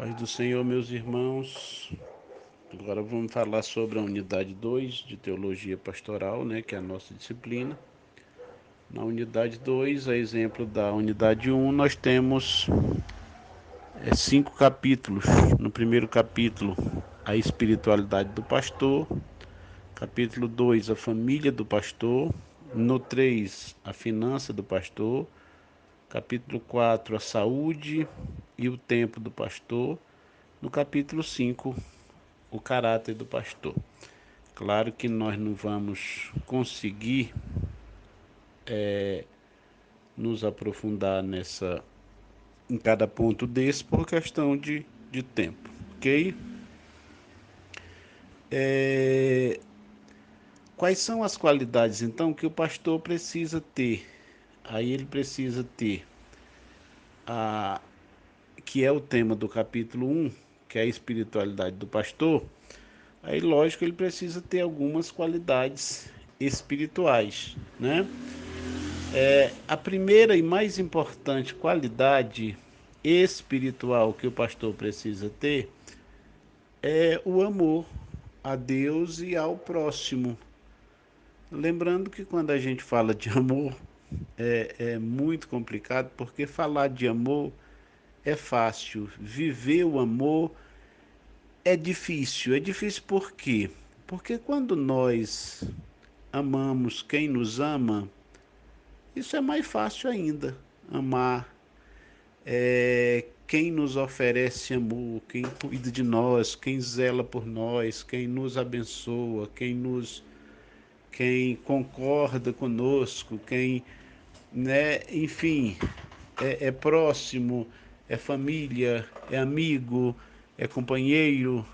Paz do Senhor, meus irmãos. Agora vamos falar sobre a unidade 2 de Teologia Pastoral, que é a nossa disciplina. Na unidade 2, a exemplo da unidade 1, nós temos 5 capítulos. No primeiro capítulo, a espiritualidade do pastor. Capítulo 2, a família do pastor. No 3, a finança do pastor. Capítulo 4, a saúde e o tempo do pastor. No capítulo 5, o caráter do pastor. Claro que nós não vamos conseguir nos aprofundar em cada ponto desse por questão de tempo, ok? Quais são as qualidades, então, que o pastor precisa ter? Aí ele precisa ter a que é o tema do capítulo 1, que é a espiritualidade do pastor. Aí, lógico, ele precisa ter algumas qualidades espirituais, né? A primeira e mais importante qualidade espiritual que o pastor precisa ter é o amor a Deus e ao próximo. Lembrando que quando a gente fala de amor é muito complicado, porque falar de amor é fácil, viver o amor é difícil. É difícil por quê? Porque quando nós amamos quem nos ama, isso é mais fácil ainda. Amar quem nos oferece amor, quem cuida de nós, quem zela por nós, quem nos abençoa, quem concorda conosco, quem, enfim, é próximo, é família, é amigo, é companheiro,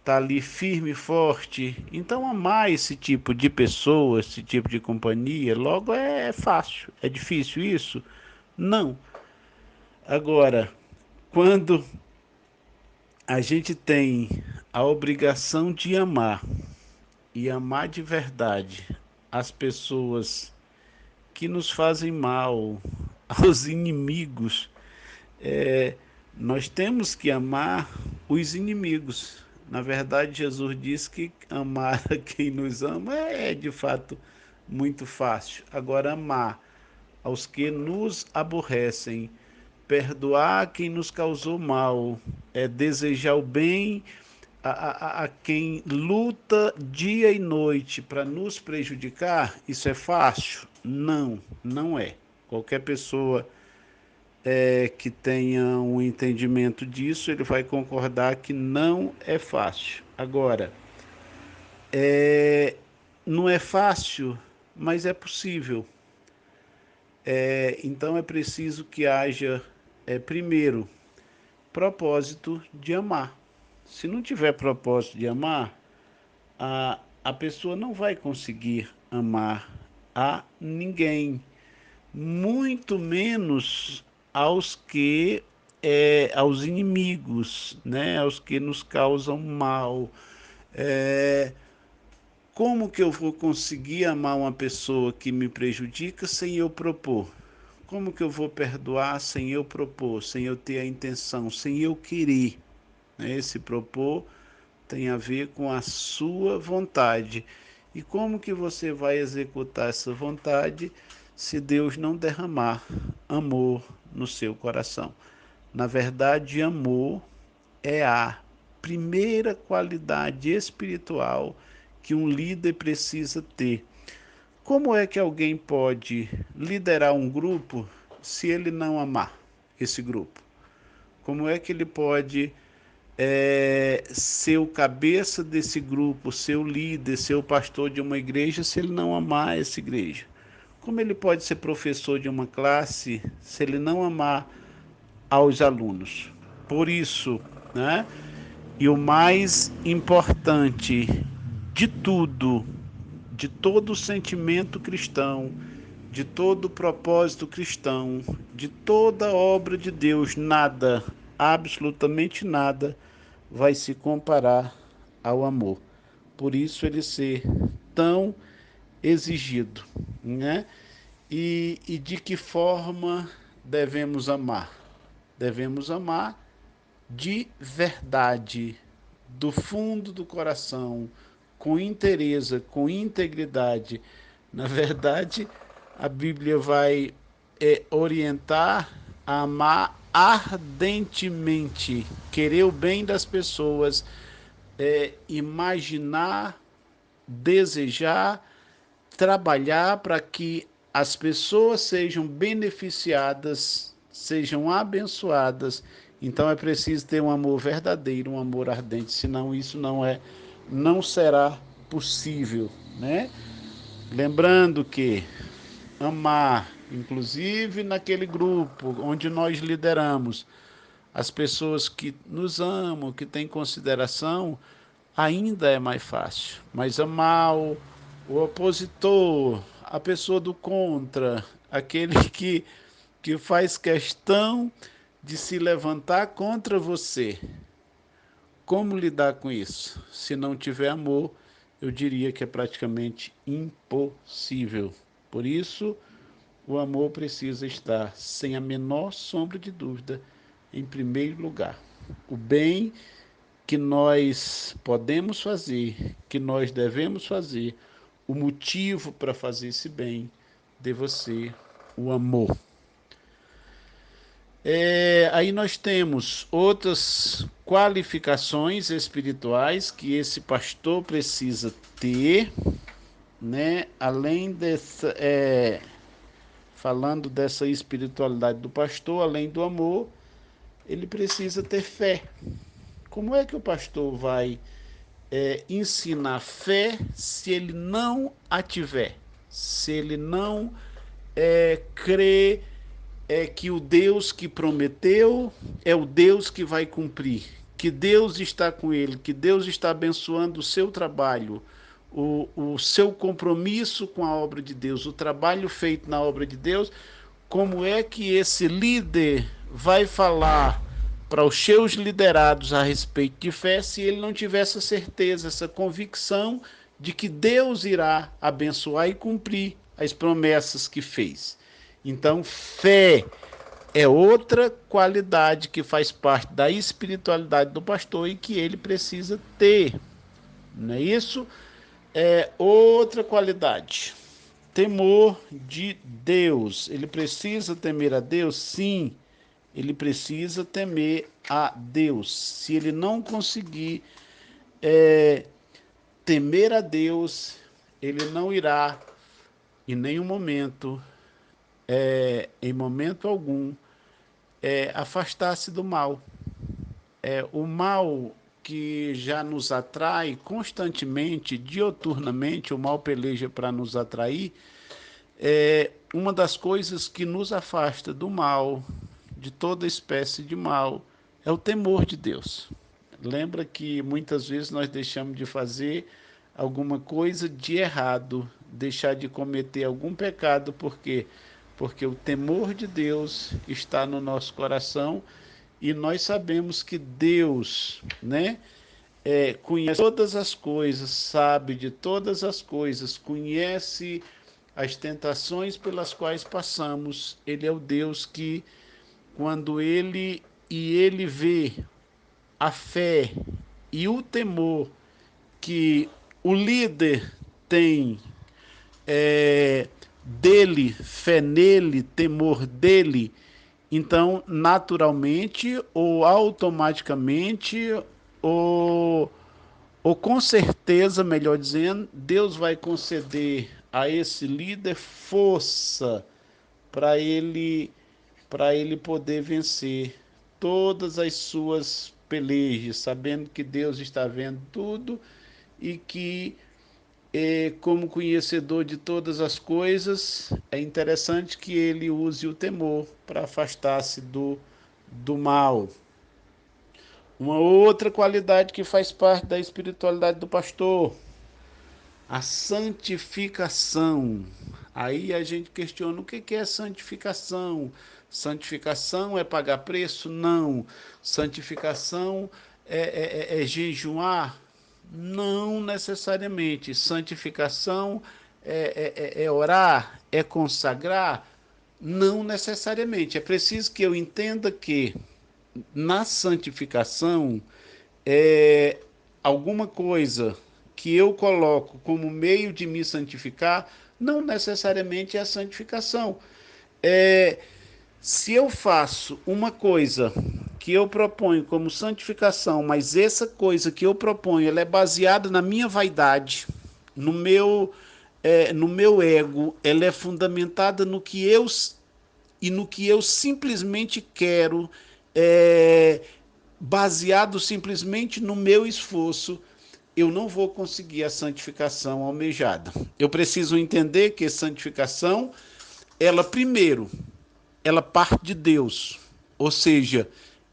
tá ali firme e forte. Então amar esse tipo de pessoa, esse tipo de companhia, logo é fácil. É difícil isso? Não. Agora, quando a gente tem a obrigação de amar e amar de verdade as pessoas que nos fazem mal, aos inimigos, é, nós temos que amar os inimigos. Na verdade, Jesus diz que amar a quem nos ama é de fato muito fácil. Agora, amar aos que nos aborrecem, perdoar quem nos causou mal, desejar o bem a quem luta dia e noite para nos prejudicar, isso é fácil? Não, não é. Qualquer pessoa que tenha um entendimento disso, ele vai concordar que não é fácil. Agora, não é fácil, mas é possível. Então é preciso que haja, primeiro, propósito de amar. Se não tiver propósito de amar, a pessoa não vai conseguir amar a ninguém, muito menos aos inimigos, né? Aos que nos causam mal. É, como que eu vou conseguir amar uma pessoa que me prejudica sem eu propor? Como que eu vou perdoar sem eu propor, sem eu ter a intenção, sem eu querer? Esse propor tem a ver com a sua vontade. E como que você vai executar essa vontade se Deus não derramar amor no seu coração? Na verdade, amor é a primeira qualidade espiritual que um líder precisa ter. Como é que alguém pode liderar um grupo se ele não amar esse grupo? Como é que ele pode ser o cabeça desse grupo, ser o líder, ser o pastor de uma igreja se ele não amar essa igreja? Como ele pode ser professor de uma classe se ele não amar aos alunos? Por isso, né? E o mais importante de tudo, de todo o sentimento cristão, de todo o propósito cristão, de toda a obra de Deus, nada, absolutamente nada, vai se comparar ao amor. Por isso ele ser tão exigido, né? E de que forma devemos amar? Devemos amar de verdade, do fundo do coração, com inteireza, com integridade. Na verdade, a Bíblia vai orientar a amar ardentemente, querer o bem das pessoas, imaginar, desejar, trabalhar para que as pessoas sejam beneficiadas, sejam abençoadas. Então é preciso ter um amor verdadeiro, um amor ardente, senão isso não será possível, né? Lembrando que amar, inclusive naquele grupo onde nós lideramos, as pessoas que nos amam, que têm consideração, ainda é mais fácil. Mas amar o opositor, a pessoa do contra, aquele que faz questão de se levantar contra você. Como lidar com isso? Se não tiver amor, eu diria que é praticamente impossível. Por isso, o amor precisa estar, sem a menor sombra de dúvida, em primeiro lugar. O bem que nós podemos fazer, que nós devemos fazer, o motivo para fazer esse bem deve ser o amor. Aí nós temos outras qualificações espirituais que esse pastor precisa ter, né? Além dessa, falando dessa espiritualidade do pastor, além do amor, ele precisa ter fé. Como é que o pastor vai ensinar fé se ele não a tiver? Se ele não crer que o Deus que prometeu é o Deus que vai cumprir, que Deus está com ele, que Deus está abençoando o seu trabalho, o seu compromisso com a obra de Deus, o trabalho feito na obra de Deus. Como é que esse líder vai falar para os seus liderados a respeito de fé se ele não tiver essa certeza, essa convicção de que Deus irá abençoar e cumprir as promessas que fez? Então, fé é outra qualidade que faz parte da espiritualidade do pastor e que ele precisa ter. Não é isso? É outra qualidade. Temor de Deus. Ele precisa temer a Deus? Sim, ele precisa temer a Deus. Se ele não conseguir temer a Deus, ele não irá em nenhum momento, em momento algum, afastar-se do mal. O mal que já nos atrai constantemente, dioturnamente, o mal peleja para nos atrair, uma das coisas que nos afasta do mal, de toda espécie de mal, é o temor de Deus. Lembra que muitas vezes nós deixamos de fazer alguma coisa de errado, deixar de cometer algum pecado, por quê? Porque o temor de Deus está no nosso coração e nós sabemos que Deus, né, conhece todas as coisas, sabe de todas as coisas, conhece as tentações pelas quais passamos. Ele é o Deus que, quando ele vê a fé e o temor que o líder tem dele, fé nele, temor dele, então naturalmente ou automaticamente ou, ou com certeza, melhor dizendo, Deus vai conceder a esse líder força para ele poder vencer todas as suas pelejas, sabendo que Deus está vendo tudo e que, como conhecedor de todas as coisas, é interessante que ele use o temor para afastar-se do mal. Uma outra qualidade que faz parte da espiritualidade do pastor, a santificação. Aí a gente questiona o que é santificação. Santificação é pagar preço? Não. Santificação é jejuar? Não necessariamente. Santificação é orar? É consagrar? Não necessariamente. É preciso que eu entenda que na santificação, é alguma coisa que eu coloco como meio de me santificar, não necessariamente é a santificação. É, se eu faço uma coisa que eu proponho como santificação, mas essa coisa que eu proponho ela é baseada na minha vaidade, no meu, no meu ego, ela é fundamentada no que eu e no que eu simplesmente quero, é, baseado simplesmente no meu esforço, eu não vou conseguir a santificação almejada. Eu preciso entender que santificação, ela primeiro, ela parte de Deus. Ou seja,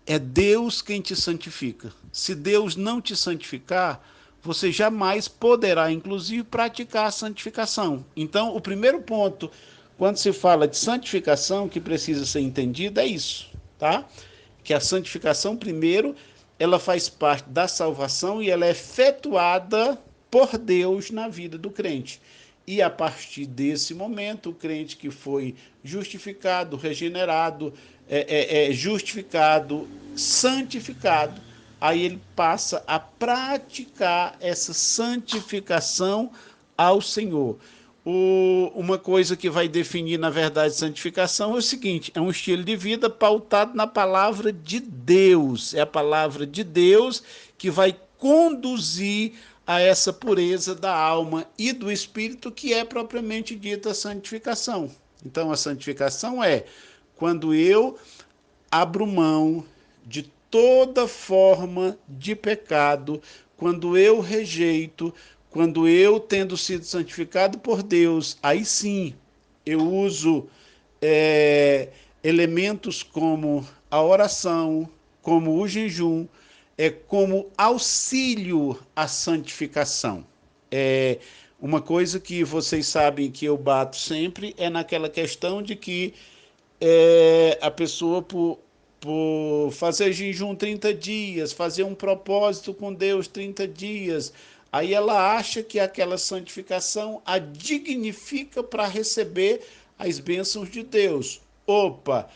é Deus quem te santifica. Se Deus não te santificar, você jamais poderá, inclusive, praticar a santificação. Então, o primeiro ponto, quando se fala de santificação, que precisa ser entendido, é isso, tá? Que a santificação, primeiro, ela faz parte da salvação e ela é efetuada por Deus na vida do crente. E a partir desse momento, o crente que foi justificado, regenerado, justificado, santificado, aí ele passa a praticar essa santificação ao Senhor. Uma coisa que vai definir, na verdade, santificação é o seguinte: é um estilo de vida pautado na palavra de Deus. É a palavra de Deus que vai conduzir a essa pureza da alma e do espírito, que é propriamente dita a santificação. Então, a santificação é quando eu abro mão de toda forma de pecado, quando eu rejeito, quando eu, tendo sido santificado por Deus, aí sim eu uso elementos como a oração, como o jejum, como auxílio à santificação. É uma coisa que vocês sabem que eu bato sempre é naquela questão de que a pessoa, por fazer jejum 30 dias, fazer um propósito com Deus 30 dias, aí ela acha que aquela santificação a dignifica para receber as bênçãos de Deus. Opa!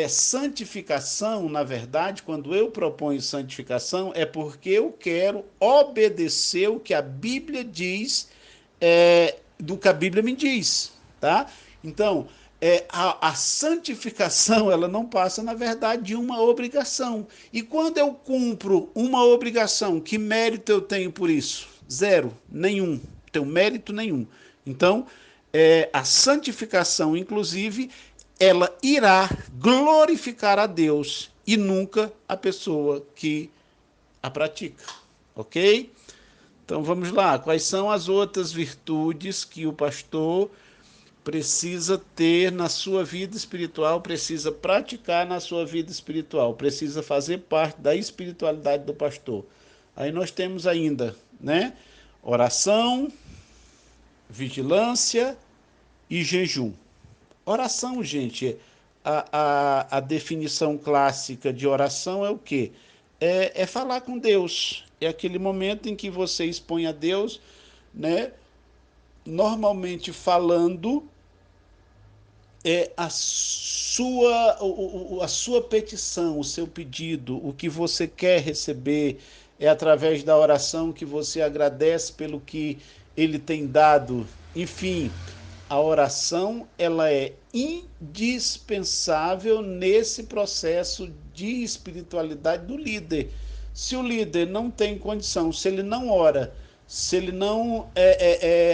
Santificação, na verdade, quando eu proponho santificação, é porque eu quero obedecer o que a Bíblia diz, do que a Bíblia me diz, tá? Então, a santificação, ela não passa, na verdade, de uma obrigação. E quando eu cumpro uma obrigação, que mérito eu tenho por isso? Zero, nenhum. Tenho mérito nenhum. Então, a santificação, inclusive, ela irá glorificar a Deus e nunca a pessoa que a pratica. Ok? Então vamos lá. Quais são as outras virtudes que o pastor precisa ter na sua vida espiritual, precisa praticar na sua vida espiritual, precisa fazer parte da espiritualidade do pastor? Aí nós temos ainda, né? Oração, vigilância e jejum. Oração, gente, a definição clássica de oração é o quê? É falar com Deus. É aquele momento em que você expõe a Deus, né? Normalmente falando a sua petição, o seu pedido, o que você quer receber, é através da oração que você agradece pelo que ele tem dado. Enfim, a oração ela é indispensável nesse processo de espiritualidade do líder. Se o líder não tem condição, se ele não ora, se ele não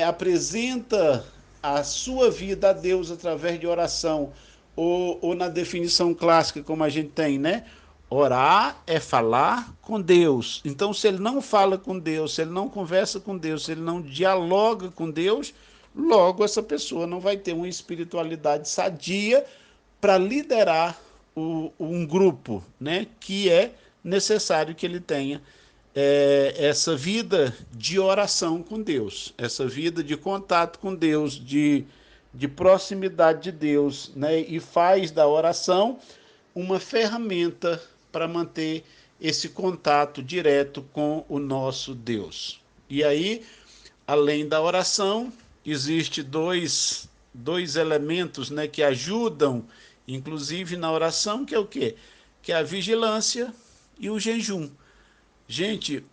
apresenta a sua vida a Deus através de oração, ou na definição clássica, como a gente tem, né? Orar é falar com Deus. Então, se ele não fala com Deus, se ele não conversa com Deus, se ele não dialoga com Deus, logo essa pessoa não vai ter uma espiritualidade sadia para liderar um grupo, né? Que é necessário que ele tenha essa vida de oração com Deus, essa vida de contato com Deus, de proximidade de Deus, né? E faz da oração uma ferramenta para manter esse contato direto com o nosso Deus. E aí, além da oração, existe dois elementos, né, que ajudam, inclusive na oração, que é o quê? que é a vigilância e o jejum. Gente,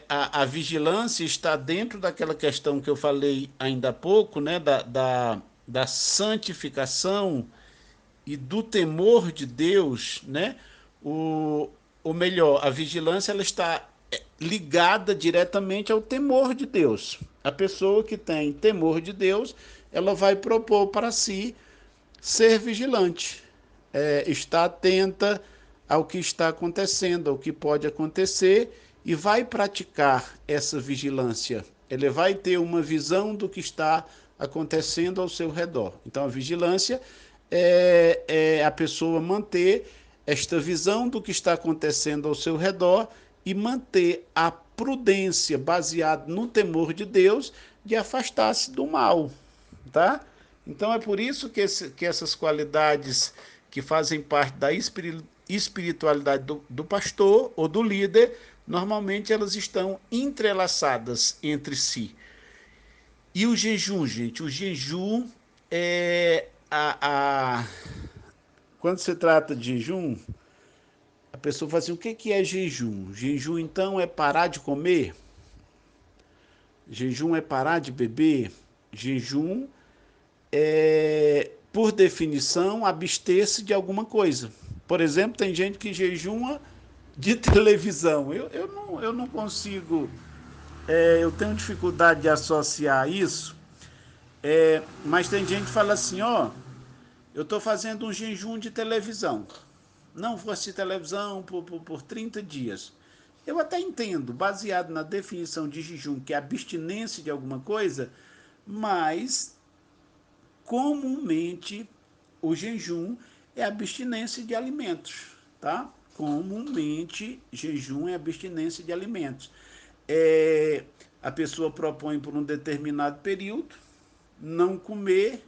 a vigilância está dentro daquela questão que eu falei ainda há pouco, né, da santificação e do temor de Deus, né? O, ou melhor, a vigilância ela está ligada diretamente ao temor de Deus. A pessoa que tem temor de Deus, ela vai propor para si ser vigilante, estar atenta ao que está acontecendo, ao que pode acontecer, e vai praticar essa vigilância. Ele vai ter uma visão do que está acontecendo ao seu redor. Então, a vigilância é a pessoa manter esta visão do que está acontecendo ao seu redor e manter a prudência baseada no temor de Deus de afastar-se do mal, tá? Então é por isso que essas qualidades que fazem parte da espiritualidade do pastor ou do líder, normalmente elas estão entrelaçadas entre si. E o jejum, gente? O jejum é quando se trata de jejum, a pessoa fala assim, o que é jejum? Jejum, então, é parar de comer? Jejum é parar de beber? Jejum por definição, abster-se de alguma coisa. Por exemplo, tem gente que jejuma de televisão. Eu não consigo, eu tenho dificuldade de associar isso, mas tem gente que fala assim, ó, eu estou fazendo um jejum de televisão. Não vou assistir televisão por 30 dias. Eu até entendo, baseado na definição de jejum, que é abstinência de alguma coisa, mas comumente o jejum é abstinência de alimentos, tá? Comumente, jejum é abstinência de alimentos. A pessoa propõe por um determinado período não comer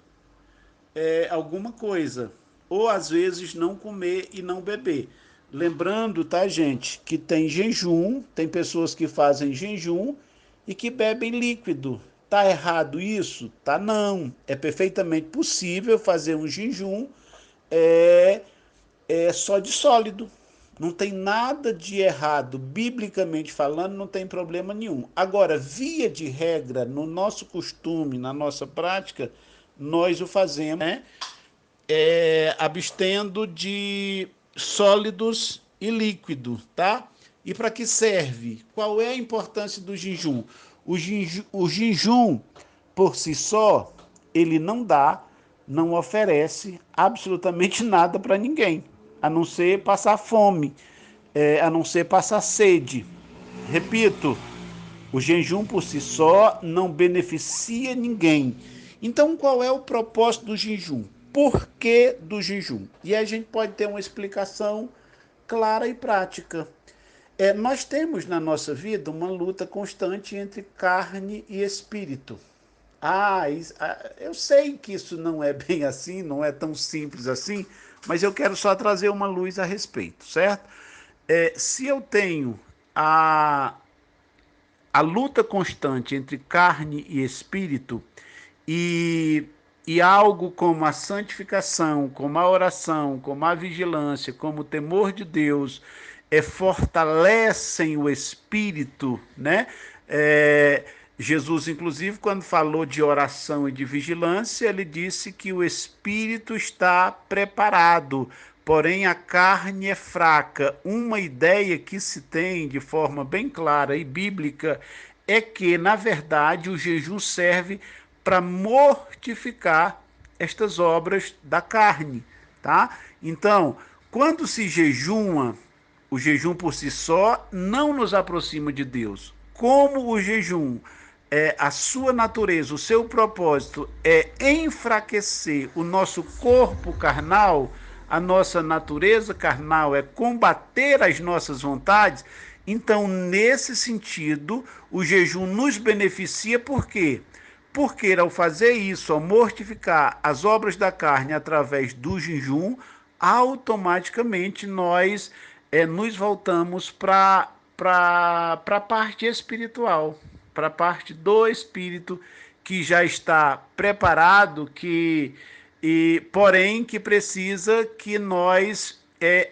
alguma coisa, ou às vezes não comer e não beber. Lembrando, tá, gente, que tem jejum, tem pessoas que fazem jejum e que bebem líquido. Tá errado isso? Tá não. É perfeitamente possível fazer um jejum é, só de sólido. Não tem nada de errado, biblicamente falando, não tem problema nenhum. Agora, via de regra, no nosso costume, na nossa prática, nós o fazemos, né? Abstendo de sólidos e líquido, tá? E para que serve? Qual é a importância do jejum? O jejum, por si só, ele não oferece absolutamente nada para ninguém, a não ser passar fome, a não ser passar sede. Repito, o jejum por si só não beneficia ninguém. Então, qual é o propósito do jejum? Por que do jejum? E a gente pode ter uma explicação clara e prática. Nós temos na nossa vida uma luta constante entre carne e espírito. Eu sei que isso não é bem assim, não é tão simples assim, mas eu quero só trazer uma luz a respeito, certo? Se eu tenho a luta constante entre carne e espírito e, e algo como a santificação, como a oração, como a vigilância, como o temor de Deus, fortalecem o espírito, né? Jesus, inclusive, quando falou de oração e de vigilância, ele disse que o espírito está preparado, porém a carne é fraca. Uma ideia que se tem de forma bem clara e bíblica é que, na verdade, o jejum serve para mortificar estas obras da carne, tá? Então, quando se jejuma, o jejum por si só não nos aproxima de Deus. Como o jejum a sua natureza, o seu propósito é enfraquecer o nosso corpo carnal, a nossa natureza carnal é combater as nossas vontades, então, nesse sentido, o jejum nos beneficia por quê? Porque ao fazer isso, ao mortificar as obras da carne através do jejum, automaticamente nós nos voltamos para a parte espiritual, para a parte do espírito que já está preparado, porém que precisa que nós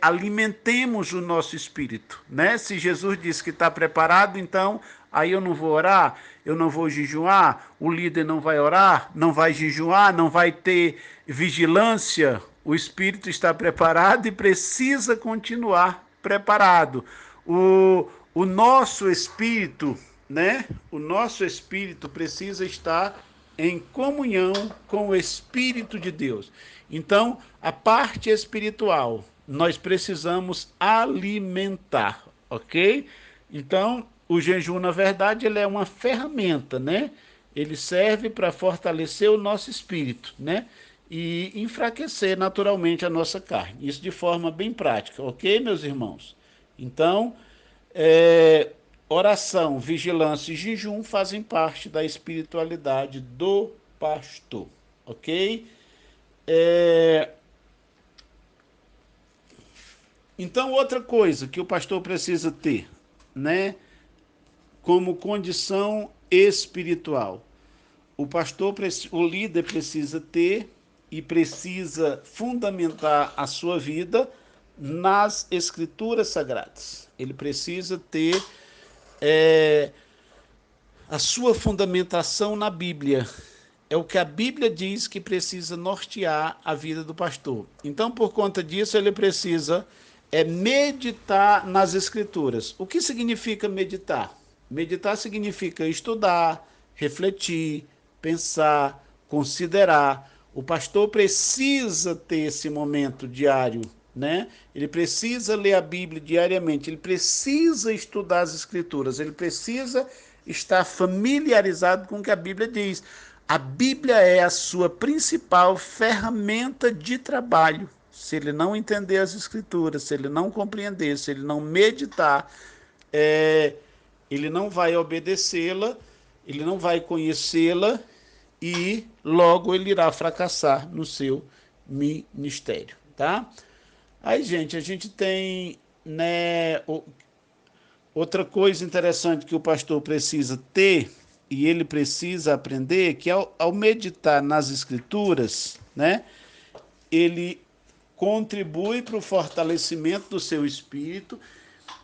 alimentemos o nosso espírito, né? Se Jesus disse que está preparado, então aí eu não vou orar, eu não vou jejuar, o líder não vai orar, não vai jejuar, não vai ter vigilância. O espírito está preparado e precisa continuar preparado. O nosso espírito, né? O nosso espírito precisa estar em comunhão com o Espírito de Deus. Então, a parte espiritual, nós precisamos alimentar, ok? Então, o jejum, na verdade, ele é uma ferramenta, né? Ele serve para fortalecer o nosso espírito, né? E enfraquecer naturalmente a nossa carne. Isso de forma bem prática, ok, meus irmãos? Então, oração, vigilância e jejum fazem parte da espiritualidade do pastor, ok? Então, outra coisa que o pastor precisa ter, né, como condição espiritual, o líder precisa ter e precisa fundamentar a sua vida nas escrituras sagradas. Ele precisa ter a sua fundamentação na Bíblia. É o que a Bíblia diz que precisa nortear a vida do pastor. Então, por conta disso, ele precisa meditar nas Escrituras. O que significa meditar? Meditar significa estudar, refletir, pensar, considerar. O pastor precisa ter esse momento diário, né? Ele precisa ler a Bíblia diariamente, ele precisa estudar as Escrituras, ele precisa estar familiarizado com o que a Bíblia diz. A Bíblia é a sua principal ferramenta de trabalho. Se ele não entender as Escrituras, se ele não compreender, se ele não meditar, ele não vai obedecê-la, ele não vai conhecê-la e logo ele irá fracassar no seu ministério, tá? Aí, gente, a gente tem, né, outra coisa interessante que o pastor precisa ter e ele precisa aprender, que ao meditar nas escrituras, né, ele contribui para o fortalecimento do seu espírito.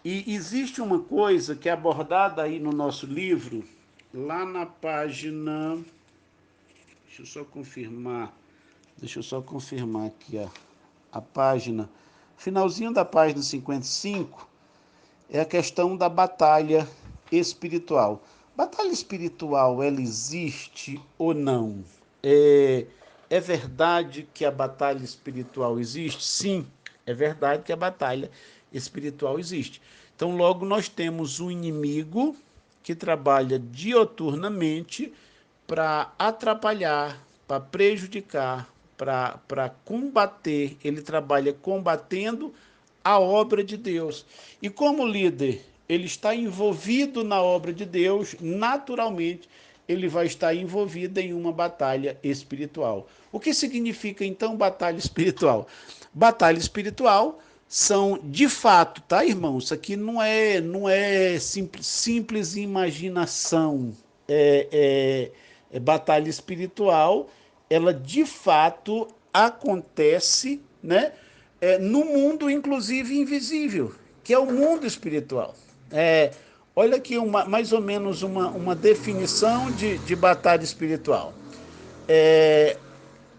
E existe uma coisa que é abordada aí no nosso livro, lá na página, deixa eu só confirmar aqui a página, finalzinho da página 55, é a questão da batalha espiritual. Batalha espiritual, ela existe ou não? É verdade que a batalha espiritual existe? Sim, é verdade que a batalha espiritual existe. Então, logo nós temos um inimigo que trabalha dioturnamente para atrapalhar, para prejudicar, para combater. Ele trabalha combatendo a obra de Deus. E como líder, ele está envolvido na obra de Deus, naturalmente, ele vai estar envolvido em uma batalha espiritual. O que significa, então, batalha espiritual? Batalha espiritual são, de fato, tá, irmão? Isso aqui não é simples imaginação. Batalha espiritual, ela, de fato, acontece, né? No mundo, inclusive, invisível, que é o mundo espiritual. Olha aqui mais ou menos uma definição de batalha espiritual.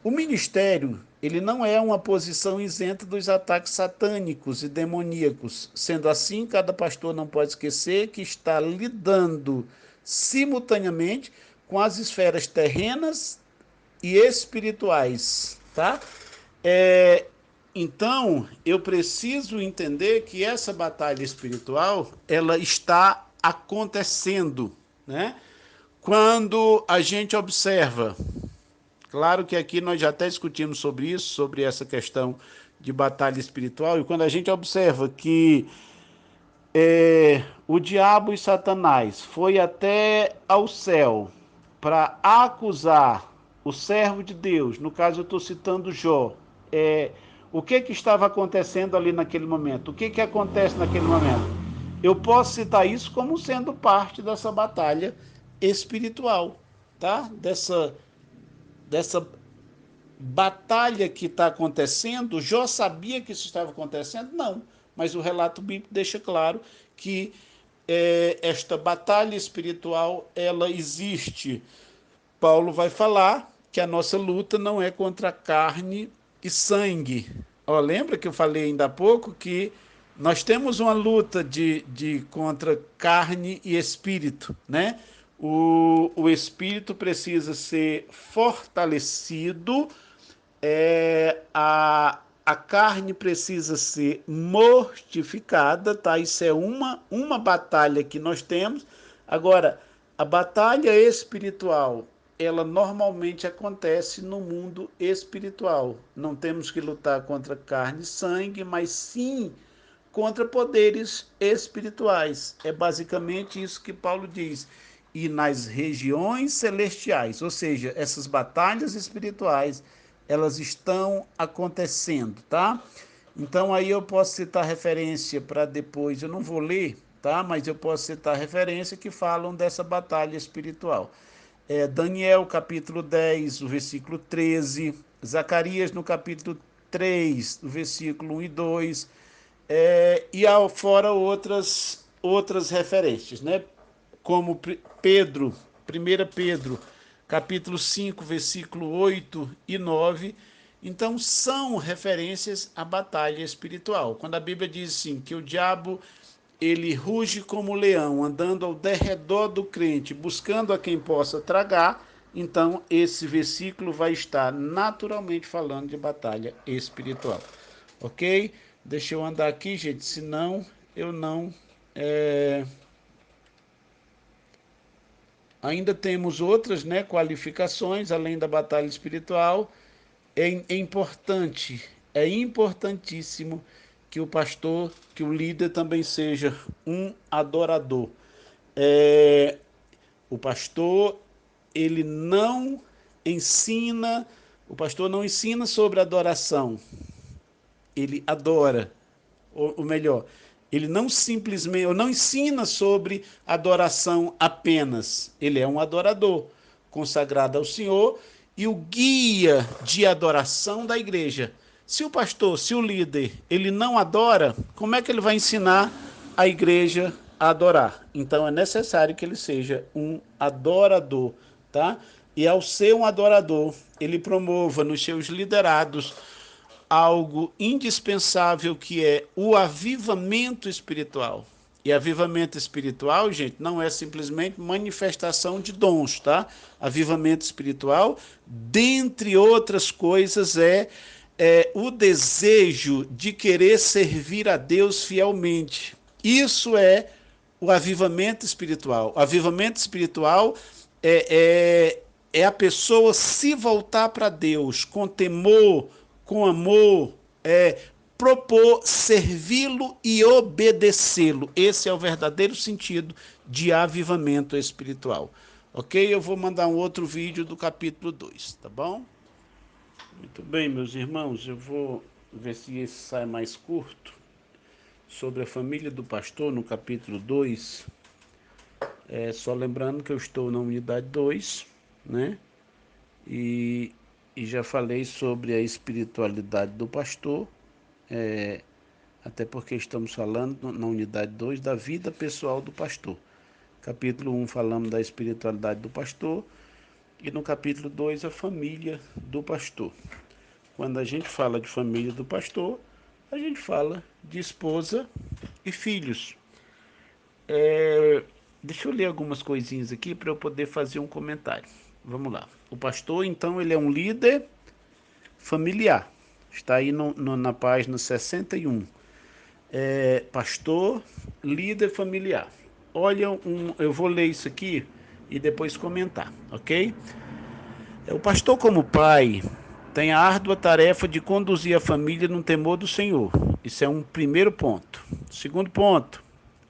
O ministério, ele não é uma posição isenta dos ataques satânicos e demoníacos. Sendo assim, cada pastor não pode esquecer que está lidando simultaneamente com as esferas terrenas e espirituais, tá? Então, eu preciso entender que essa batalha espiritual, ela está acontecendo, né? Quando a gente observa, claro que aqui nós já até discutimos sobre isso, sobre essa questão de batalha espiritual, e quando a gente observa que o diabo e Satanás foi até ao céu para acusar o servo de Deus, no caso eu estou citando Jó, o que estava acontecendo ali naquele momento? O que acontece naquele momento? Eu posso citar isso como sendo parte dessa batalha espiritual, tá? Dessa batalha que está acontecendo, Jó sabia que isso estava acontecendo? Não, mas o relato bíblico deixa claro que esta batalha espiritual, ela existe. Paulo vai falar que a nossa luta não é contra carne e sangue. Ó, lembra que eu falei ainda há pouco que nós temos uma luta de contra carne e espírito, né? O espírito precisa ser fortalecido, a carne precisa ser mortificada, tá? Isso é uma batalha que nós temos. Agora, a batalha espiritual, ela normalmente acontece no mundo espiritual. Não temos que lutar contra carne e sangue, mas sim contra poderes espirituais. É basicamente isso que Paulo diz. E nas regiões celestiais, ou seja, essas batalhas espirituais, elas estão acontecendo, tá? Então aí eu posso citar referência para depois, eu não vou ler, tá? Mas eu posso citar referência que falam dessa batalha espiritual. Daniel capítulo 10, o versículo 13, Zacarias no capítulo 3, o versículo 1 e 2, e fora outras referências, né? Como Pedro, 1 Pedro, capítulo 5, versículo 8 e 9. Então, são referências à batalha espiritual. Quando a Bíblia diz assim, que o diabo ele ruge como leão, andando ao derredor do crente, buscando a quem possa tragar, então esse versículo vai estar naturalmente falando de batalha espiritual. Ok? Deixa eu andar aqui, gente, senão eu não... Ainda temos outras, né, qualificações, além da batalha espiritual. É importante, é importantíssimo que o pastor, que o líder também seja um adorador. É, o pastor, ele não ensina, o pastor não ensina sobre adoração, ele adora, ou melhor, ele não simplesmente, ou não ensina sobre adoração apenas, ele é um adorador consagrado ao Senhor e o guia de adoração da igreja. Se o pastor, se o líder, ele não adora, como é que ele vai ensinar a igreja a adorar? Então é necessário que ele seja um adorador, tá? E ao ser um adorador, ele promova nos seus liderados algo indispensável que é o avivamento espiritual. E avivamento espiritual, gente, não é simplesmente manifestação de dons, tá? Avivamento espiritual, dentre outras coisas, é o desejo de querer servir a Deus fielmente. Isso é o avivamento espiritual. O avivamento espiritual é a pessoa se voltar para Deus com temor, com amor, propor servi-lo e obedecê-lo. Esse é o verdadeiro sentido de avivamento espiritual. Ok? Eu vou mandar um outro vídeo do capítulo 2, tá bom? Muito bem, meus irmãos, eu vou ver se esse sai mais curto. Sobre a família do pastor, no capítulo 2. Só lembrando que eu estou na unidade 2, né? E, e já falei sobre a espiritualidade do pastor, até porque estamos falando na unidade 2 da vida pessoal do pastor. Capítulo 1 falamos da espiritualidade do pastor e no capítulo 2 a família do pastor. Quando a gente fala de família do pastor, a gente fala de esposa e filhos. Deixa eu ler algumas coisinhas aqui para eu poder fazer um comentário. Vamos lá. O pastor, então, ele é um líder familiar. Está aí na página 61. Pastor, líder familiar. Olha, eu vou ler isso aqui e depois comentar, ok? O pastor, como pai, tem a árdua tarefa de conduzir a família no temor do Senhor. Isso é um primeiro ponto. Segundo ponto,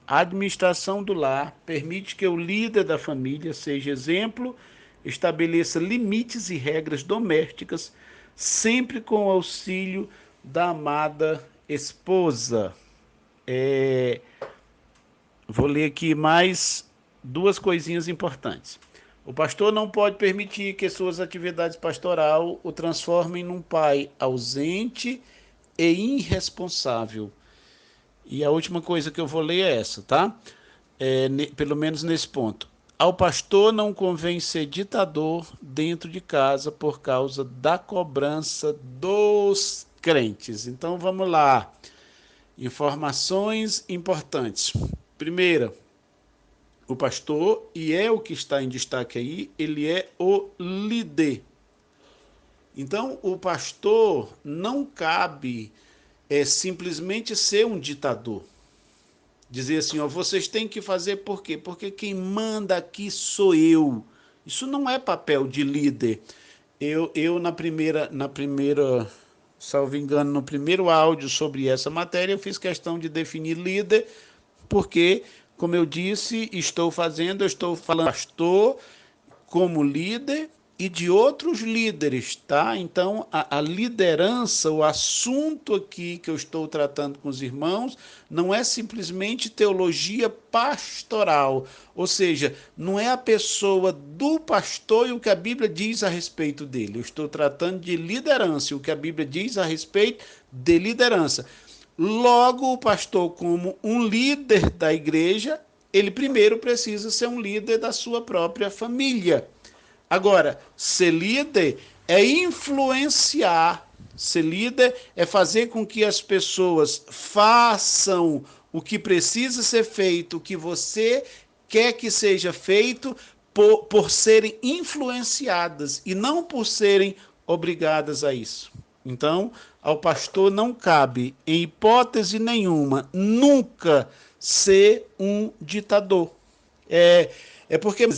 a administração do lar permite que o líder da família seja exemplo, estabeleça limites e regras domésticas, sempre com o auxílio da amada esposa. Vou ler aqui mais duas coisinhas importantes. O pastor não pode permitir que suas atividades pastoral o transformem num pai ausente e irresponsável. E a última coisa que eu vou ler é essa, tá? Pelo menos nesse ponto. Ao pastor não convém ser ditador dentro de casa por causa da cobrança dos crentes. Então vamos lá. Informações importantes. Primeira, o pastor, e é o que está em destaque aí, ele é o líder. Então, o pastor não cabe simplesmente ser um ditador. Dizer assim, ó, vocês têm que fazer por quê? Porque quem manda aqui sou eu. Isso não é papel de líder. Eu na primeira, salvo engano, no primeiro áudio sobre essa matéria, eu fiz questão de definir líder, porque, como eu disse, eu estou falando pastor como líder e de outros líderes, tá? Então, a liderança, o assunto aqui que eu estou tratando com os irmãos, não é simplesmente teologia pastoral, ou seja, não é a pessoa do pastor e o que a Bíblia diz a respeito dele. Eu estou tratando de liderança, e o que a Bíblia diz a respeito de liderança. Logo, o pastor, como um líder da igreja, ele primeiro precisa ser um líder da sua própria família. Agora, ser líder é influenciar, ser líder é fazer com que as pessoas façam o que precisa ser feito, o que você quer que seja feito, por serem influenciadas e não por serem obrigadas a isso. Então, ao pastor não cabe, em hipótese nenhuma, nunca ser um ditador. É porque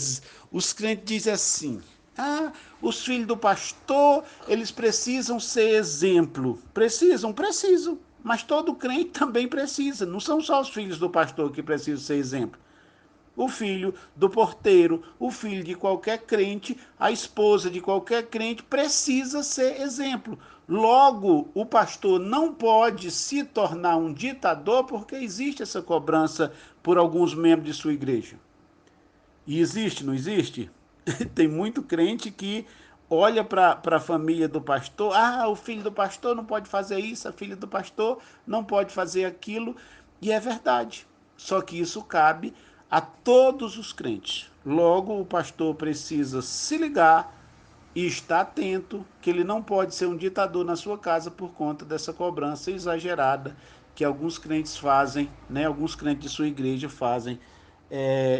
os crentes dizem assim, os filhos do pastor, eles precisam ser exemplo. Precisam. Mas todo crente também precisa. Não são só os filhos do pastor que precisam ser exemplo. O filho do porteiro, o filho de qualquer crente, a esposa de qualquer crente precisa ser exemplo. Logo, o pastor não pode se tornar um ditador porque existe essa cobrança por alguns membros de sua igreja. E existe, não existe? Tem muito crente que olha para a família do pastor, o filho do pastor não pode fazer isso, a filha do pastor não pode fazer aquilo, e é verdade. Só que isso cabe a todos os crentes. Logo, o pastor precisa se ligar e estar atento que ele não pode ser um ditador na sua casa por conta dessa cobrança exagerada que alguns crentes fazem, né? Alguns crentes de sua igreja fazem,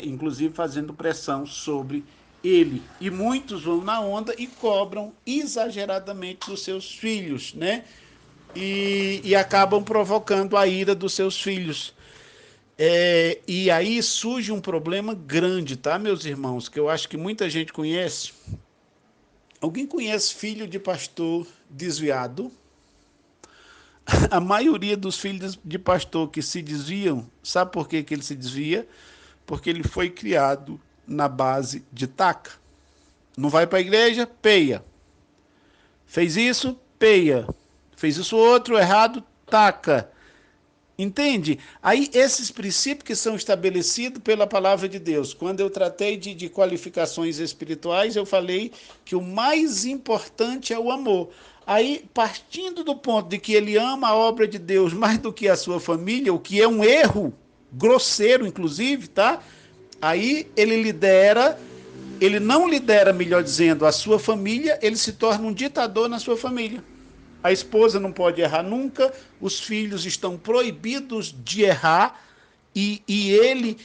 inclusive fazendo pressão sobre ele. E muitos vão na onda e cobram exageradamente dos seus filhos, né? E acabam provocando a ira dos seus filhos. E aí surge um problema grande, tá, meus irmãos? Que eu acho que muita gente conhece. Alguém conhece filho de pastor desviado? A maioria dos filhos de pastor que se desviam, sabe por que ele se desvia? Porque ele foi criado na base de taca. Não vai para a igreja? Peia. Fez isso? Peia. Fez isso outro errado? Taca. Entende? Aí esses princípios que são estabelecidos pela palavra de Deus. Quando eu tratei de qualificações espirituais, eu falei que o mais importante é o amor. Aí, partindo do ponto de que ele ama a obra de Deus mais do que a sua família, o que é um erro, grosseiro inclusive, tá? Aí ele não lidera, melhor dizendo, a sua família, ele se torna um ditador na sua família. A esposa não pode errar nunca, os filhos estão proibidos de errar, e ele,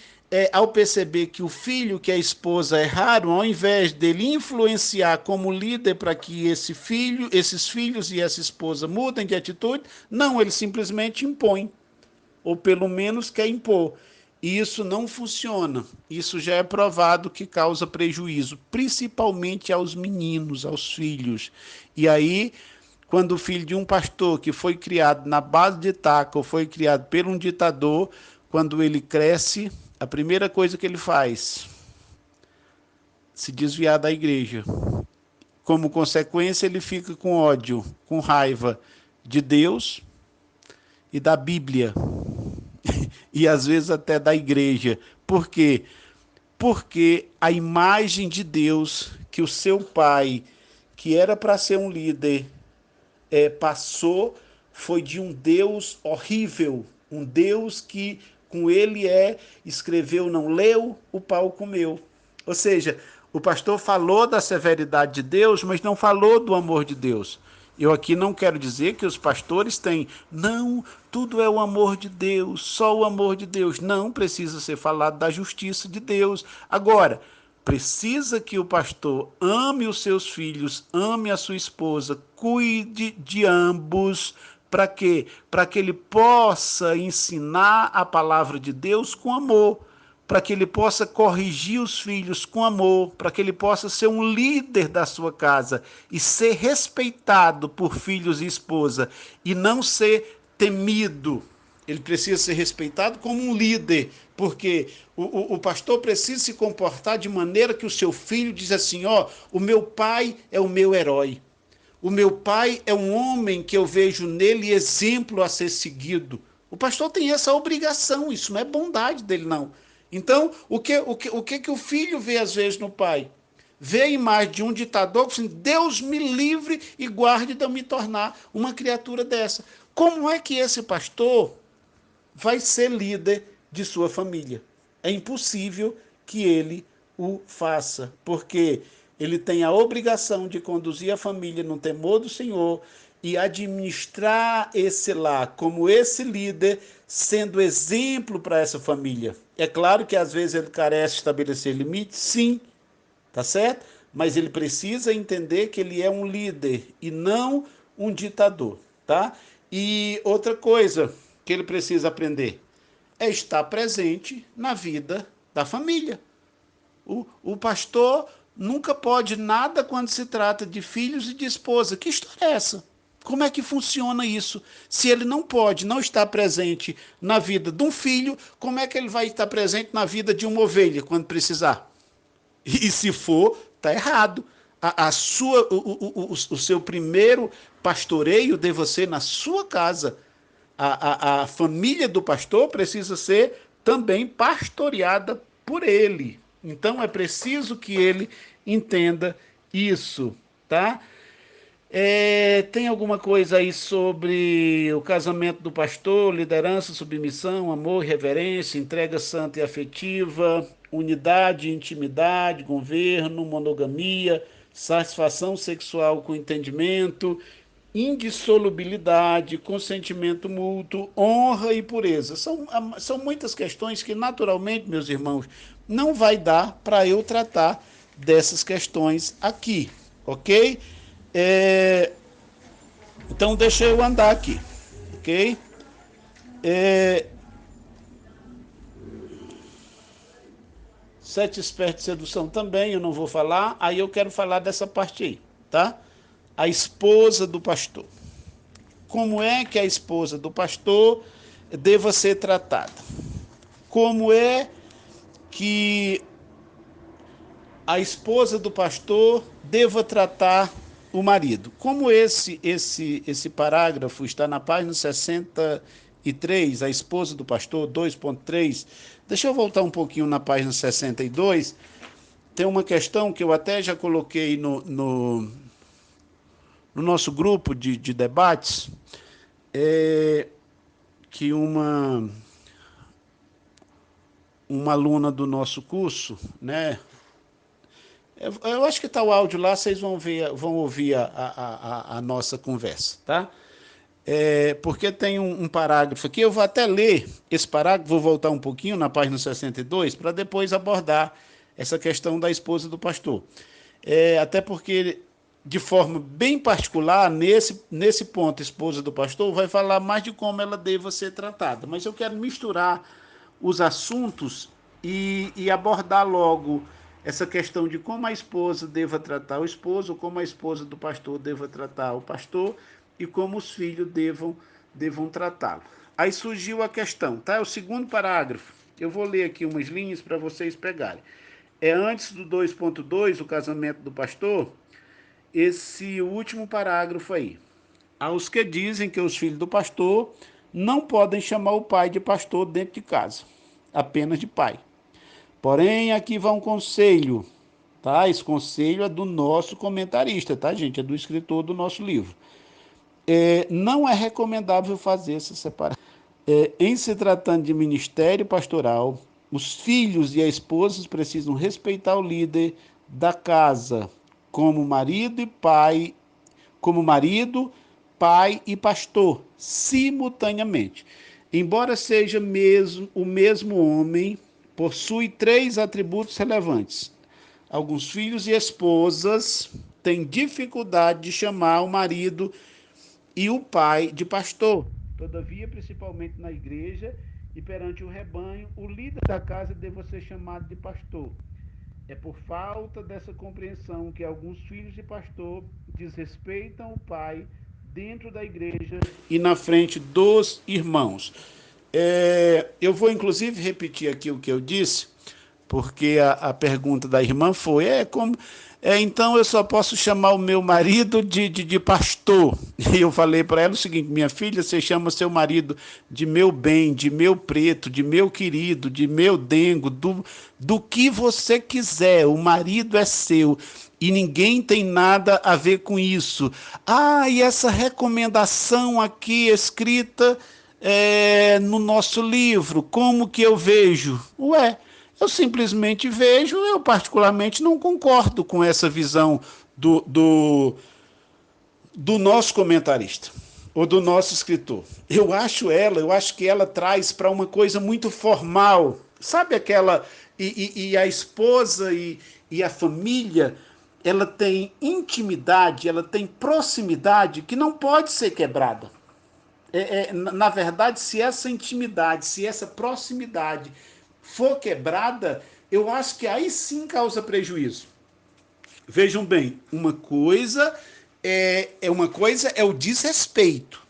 ao perceber que o filho, que a esposa erraram, ao invés dele influenciar como líder para que esses filhos e essa esposa mudem de atitude, não, ele simplesmente impõe, ou pelo menos quer impor. E isso não funciona. Isso já é provado que causa prejuízo, principalmente aos meninos, aos filhos. E aí, quando o filho de um pastor que foi criado na base de taca, ou foi criado por um ditador, quando ele cresce, a primeira coisa que ele faz, se desviar da igreja. Como consequência, ele fica com ódio, com raiva de Deus e da Bíblia. E às vezes até da igreja. Por quê? porque a imagem de Deus que o seu pai, que era para ser um líder, passou, foi de um Deus horrível, um Deus que com ele escreveu, não leu, o pau comeu. Ou seja, o pastor falou da severidade de Deus, mas não falou do amor de Deus. Eu aqui não quero dizer que os pastores têm, não, tudo é o amor de Deus, só o amor de Deus. Não, precisa ser falado da justiça de Deus. Agora, precisa que o pastor ame os seus filhos, ame a sua esposa, cuide de ambos. Para quê? Para que ele possa ensinar a palavra de Deus com amor, para que ele possa corrigir os filhos com amor, para que ele possa ser um líder da sua casa e ser respeitado por filhos e esposa e não ser temido. Ele precisa ser respeitado como um líder, porque o pastor precisa se comportar de maneira que o seu filho diz assim, ó, o meu pai é o meu herói. O meu pai é um homem que eu vejo nele exemplo a ser seguido. O pastor tem essa obrigação, isso não é bondade dele, não. Então, o que o filho vê às vezes no pai? Vê a imagem de um ditador, assim, Deus me livre e guarde de eu me tornar uma criatura dessa. Como é que esse pastor vai ser líder de sua família? É impossível que ele o faça, porque ele tem a obrigação de conduzir a família no temor do Senhor e administrar esse lar como esse líder, sendo exemplo para essa família. É claro que às vezes ele carece de estabelecer limites, sim, tá certo? Mas ele precisa entender que ele é um líder e não um ditador, tá? E outra coisa que ele precisa aprender é estar presente na vida da família. O pastor nunca pode nada quando se trata de filhos e de esposa. Que história é essa? Como é que funciona isso? Se ele não pode não estar presente na vida de um filho, como é que ele vai estar presente na vida de uma ovelha quando precisar? E se for, está errado. O seu primeiro pastoreio deve ser na sua casa. A família do pastor precisa ser também pastoreada por ele. Então é preciso que ele entenda isso, tá? Tem alguma coisa aí sobre o casamento do pastor, liderança, submissão, amor, reverência, entrega santa e afetiva, unidade, intimidade, governo, monogamia, satisfação sexual com entendimento, indissolubilidade, consentimento mútuo, honra e pureza. São muitas questões que, naturalmente, meus irmãos, não vai dar para eu tratar dessas questões aqui, ok? É, então, deixa eu andar aqui, ok? É, Sete espertos de sedução também, eu não vou falar, aí eu quero falar dessa parte aí, tá? A esposa do pastor. Como é que a esposa do pastor deva ser tratada? Como é que a esposa do pastor deva tratar o marido? Como esse parágrafo está na página 63, a esposa do pastor 2.3, deixa eu voltar um pouquinho na página 62, tem uma questão que eu até já coloquei no nosso grupo de debates, que uma aluna do nosso curso, né? Eu acho que está o áudio lá, vocês vão ouvir a nossa conversa, tá? Porque tem um parágrafo aqui, eu vou até ler esse parágrafo, vou voltar um pouquinho na página 62, para depois abordar essa questão da esposa do pastor. Até porque, de forma bem particular, nesse ponto, esposa do pastor, vai falar mais de como ela deva ser tratada. Mas eu quero misturar os assuntos e abordar logo essa questão de como a esposa deva tratar o esposo, como a esposa do pastor deva tratar o pastor e como os filhos devam tratá-lo. Aí surgiu a questão, tá? É o segundo parágrafo. Eu vou ler aqui umas linhas para vocês pegarem. Antes do 2.2, o casamento do pastor, esse último parágrafo aí. Aos que dizem que os filhos do pastor não podem chamar o pai de pastor dentro de casa, apenas de pai. Porém, aqui vai um conselho, tá? Esse conselho é do nosso comentarista, tá, gente? É do escritor do nosso livro. Não é recomendável fazer essa separação. Em se tratando de ministério pastoral, os filhos e a esposa precisam respeitar o líder da casa como marido e pai, como marido, pai e pastor, simultaneamente. Embora seja o mesmo homem, possui três atributos relevantes. Alguns filhos e esposas têm dificuldade de chamar o marido e o pai de pastor. Todavia, principalmente na igreja e perante o rebanho, o líder da casa deve ser chamado de pastor. É por falta dessa compreensão que alguns filhos de pastor desrespeitam o pai dentro da igreja e na frente dos irmãos. Eu vou inclusive repetir aqui o que eu disse, porque a pergunta da irmã foi: então eu só posso chamar o meu marido de pastor. E eu falei para ela o seguinte: minha filha, você chama seu marido de meu bem, de meu preto, de meu querido, de meu dengo, do que você quiser. O marido é seu e ninguém tem nada a ver com isso. E essa recomendação aqui escrita no nosso livro, como que eu vejo? Eu simplesmente vejo, eu particularmente não concordo com essa visão do nosso comentarista, ou do nosso escritor. Eu acho que ela traz para uma coisa muito formal, sabe aquela, e a esposa e a família, ela tem intimidade, ela tem proximidade que não pode ser quebrada. Na verdade, se essa intimidade, se essa proximidade for quebrada, eu acho que aí sim causa prejuízo. Vejam bem, uma coisa é o desrespeito,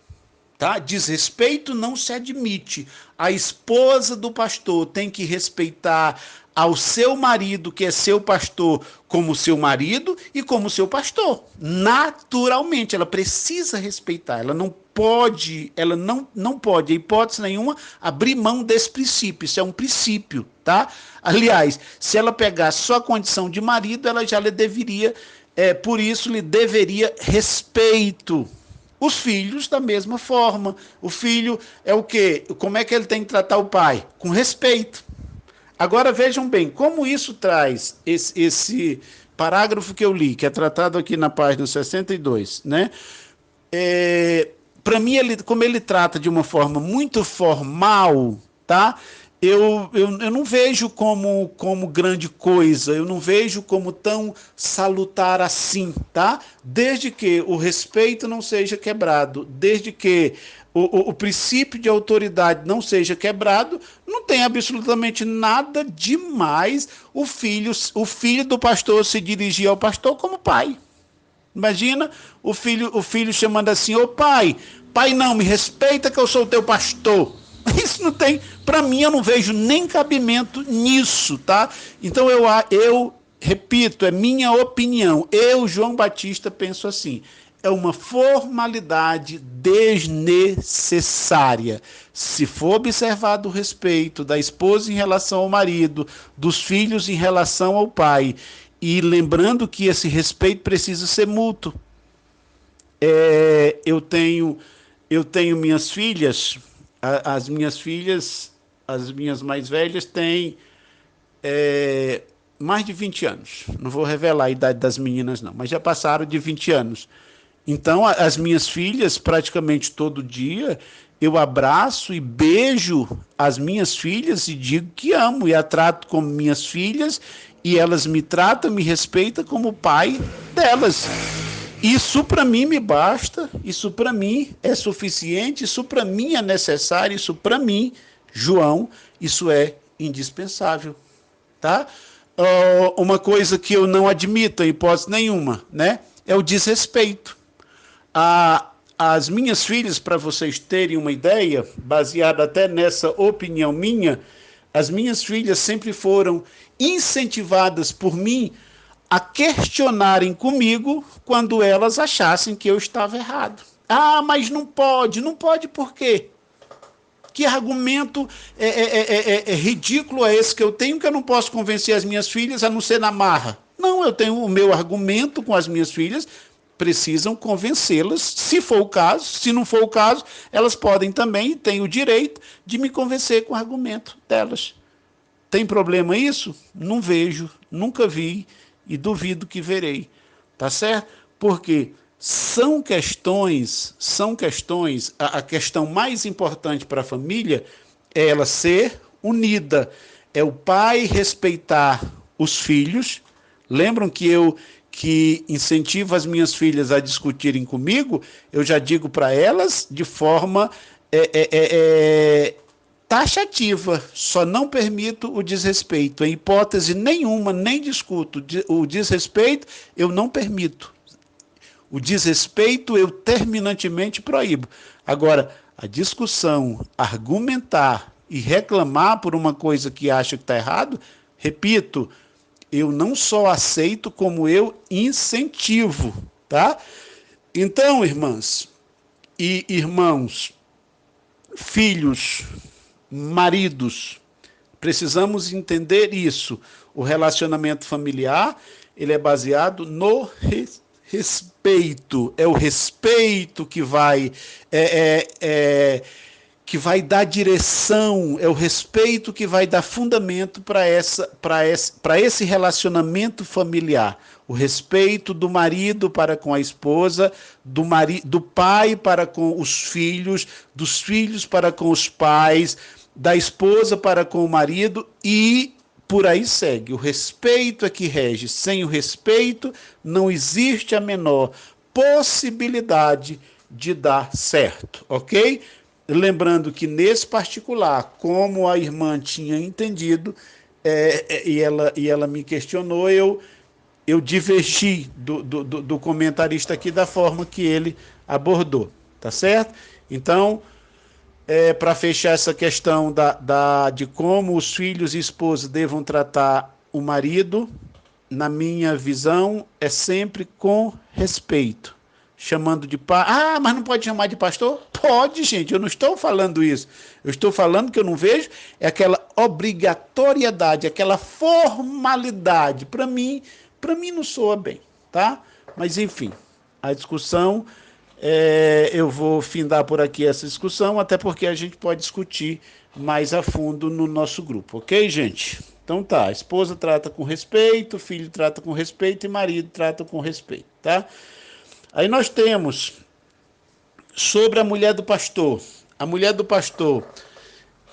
tá? Desrespeito não se admite. A esposa do pastor tem que respeitar ao seu marido, que é seu pastor, como seu marido e como seu pastor. Naturalmente, ela precisa respeitar. Ela não pode, em hipótese nenhuma, abrir mão desse princípio. Isso é um princípio, tá? Aliás, se ela pegar só a condição de marido, ela já lhe deveria, por isso lhe deveria respeito. Os filhos, da mesma forma. O filho é o quê? Como é que ele tem que tratar o pai? Com respeito. Agora vejam bem, como isso traz esse parágrafo que eu li, que é tratado aqui na página 62, né? Para mim, como ele trata de uma forma muito formal, tá? Eu não vejo como grande coisa, eu não vejo como tão salutar assim, tá? Desde que o respeito não seja quebrado, desde que o princípio de autoridade não seja quebrado, não tem absolutamente nada demais o filho do pastor se dirigir ao pastor como pai. Imagina o filho chamando assim: ô pai, não, me respeita que eu sou o teu pastor. Isso não tem, para mim, eu não vejo nem cabimento nisso, tá? Então eu repito, é minha opinião. Eu, João Batista, penso assim: é uma formalidade desnecessária. Se for observado o respeito da esposa em relação ao marido, dos filhos em relação ao pai, e lembrando que esse respeito precisa ser mútuo. Eu tenho minhas filhas, as minhas mais velhas têm mais de 20 anos. Não vou revelar a idade das meninas, não, mas já passaram de 20 anos. Então, as minhas filhas, praticamente todo dia, eu abraço e beijo as minhas filhas e digo que amo e a trato como minhas filhas e elas me tratam, me respeitam como pai delas. Isso para mim me basta, isso para mim é suficiente, isso para mim é necessário, isso para mim, João, isso é indispensável, tá? Uma coisa que eu não admito, em hipótese nenhuma, né? É o desrespeito. As minhas filhas, para vocês terem uma ideia, baseada até nessa opinião minha, as minhas filhas sempre foram incentivadas por mim a questionarem comigo quando elas achassem que eu estava errado. Mas não pode por quê? Que argumento ridículo é esse que eu tenho, que eu não posso convencer as minhas filhas a não ser na marra? Não, eu tenho o meu argumento com as minhas filhas, precisam convencê-las, se for o caso. Se não for o caso, elas podem também, têm o direito de me convencer com o argumento delas. Tem problema isso? Não vejo, nunca vi e duvido que verei. Tá certo? Porque são questões, a questão mais importante para a família é ela ser unida. É o pai respeitar os filhos. Lembram que incentivo as minhas filhas a discutirem comigo? Eu já digo para elas de forma taxativa, só não permito o desrespeito. Em hipótese nenhuma, nem discuto o desrespeito, eu não permito. O desrespeito eu terminantemente proíbo. Agora, a discussão, argumentar e reclamar por uma coisa que acha que está errado, repito, eu não só aceito, como eu incentivo, tá? Então, irmãs e irmãos, filhos, maridos, precisamos entender isso. O relacionamento familiar, ele é baseado no respeito. É o respeito que vai que vai dar direção, é o respeito que vai dar fundamento para esse relacionamento familiar. O respeito do marido para com a esposa, do pai para com os filhos, dos filhos para com os pais, da esposa para com o marido e por aí segue. O respeito é que rege. Sem o respeito, não existe a menor possibilidade de dar certo, ok? Lembrando que nesse particular, como a irmã tinha entendido, e ela me questionou, eu divergi do comentarista aqui da forma que ele abordou, tá certo? Então, para fechar essa questão de como os filhos e esposa devam tratar o marido, na minha visão, é sempre com respeito. Chamando de pai. Ah, mas não pode chamar de pastor? Pode, gente, eu não estou falando isso. Eu estou falando que eu não vejo é aquela obrigatoriedade, aquela formalidade. Para mim não soa bem, tá? Mas, enfim, a discussão, eu vou findar por aqui essa discussão, até porque a gente pode discutir mais a fundo no nosso grupo, ok, gente? Então tá, a esposa trata com respeito, o filho trata com respeito e marido trata com respeito, tá? Aí nós temos sobre a mulher do pastor. A mulher do pastor,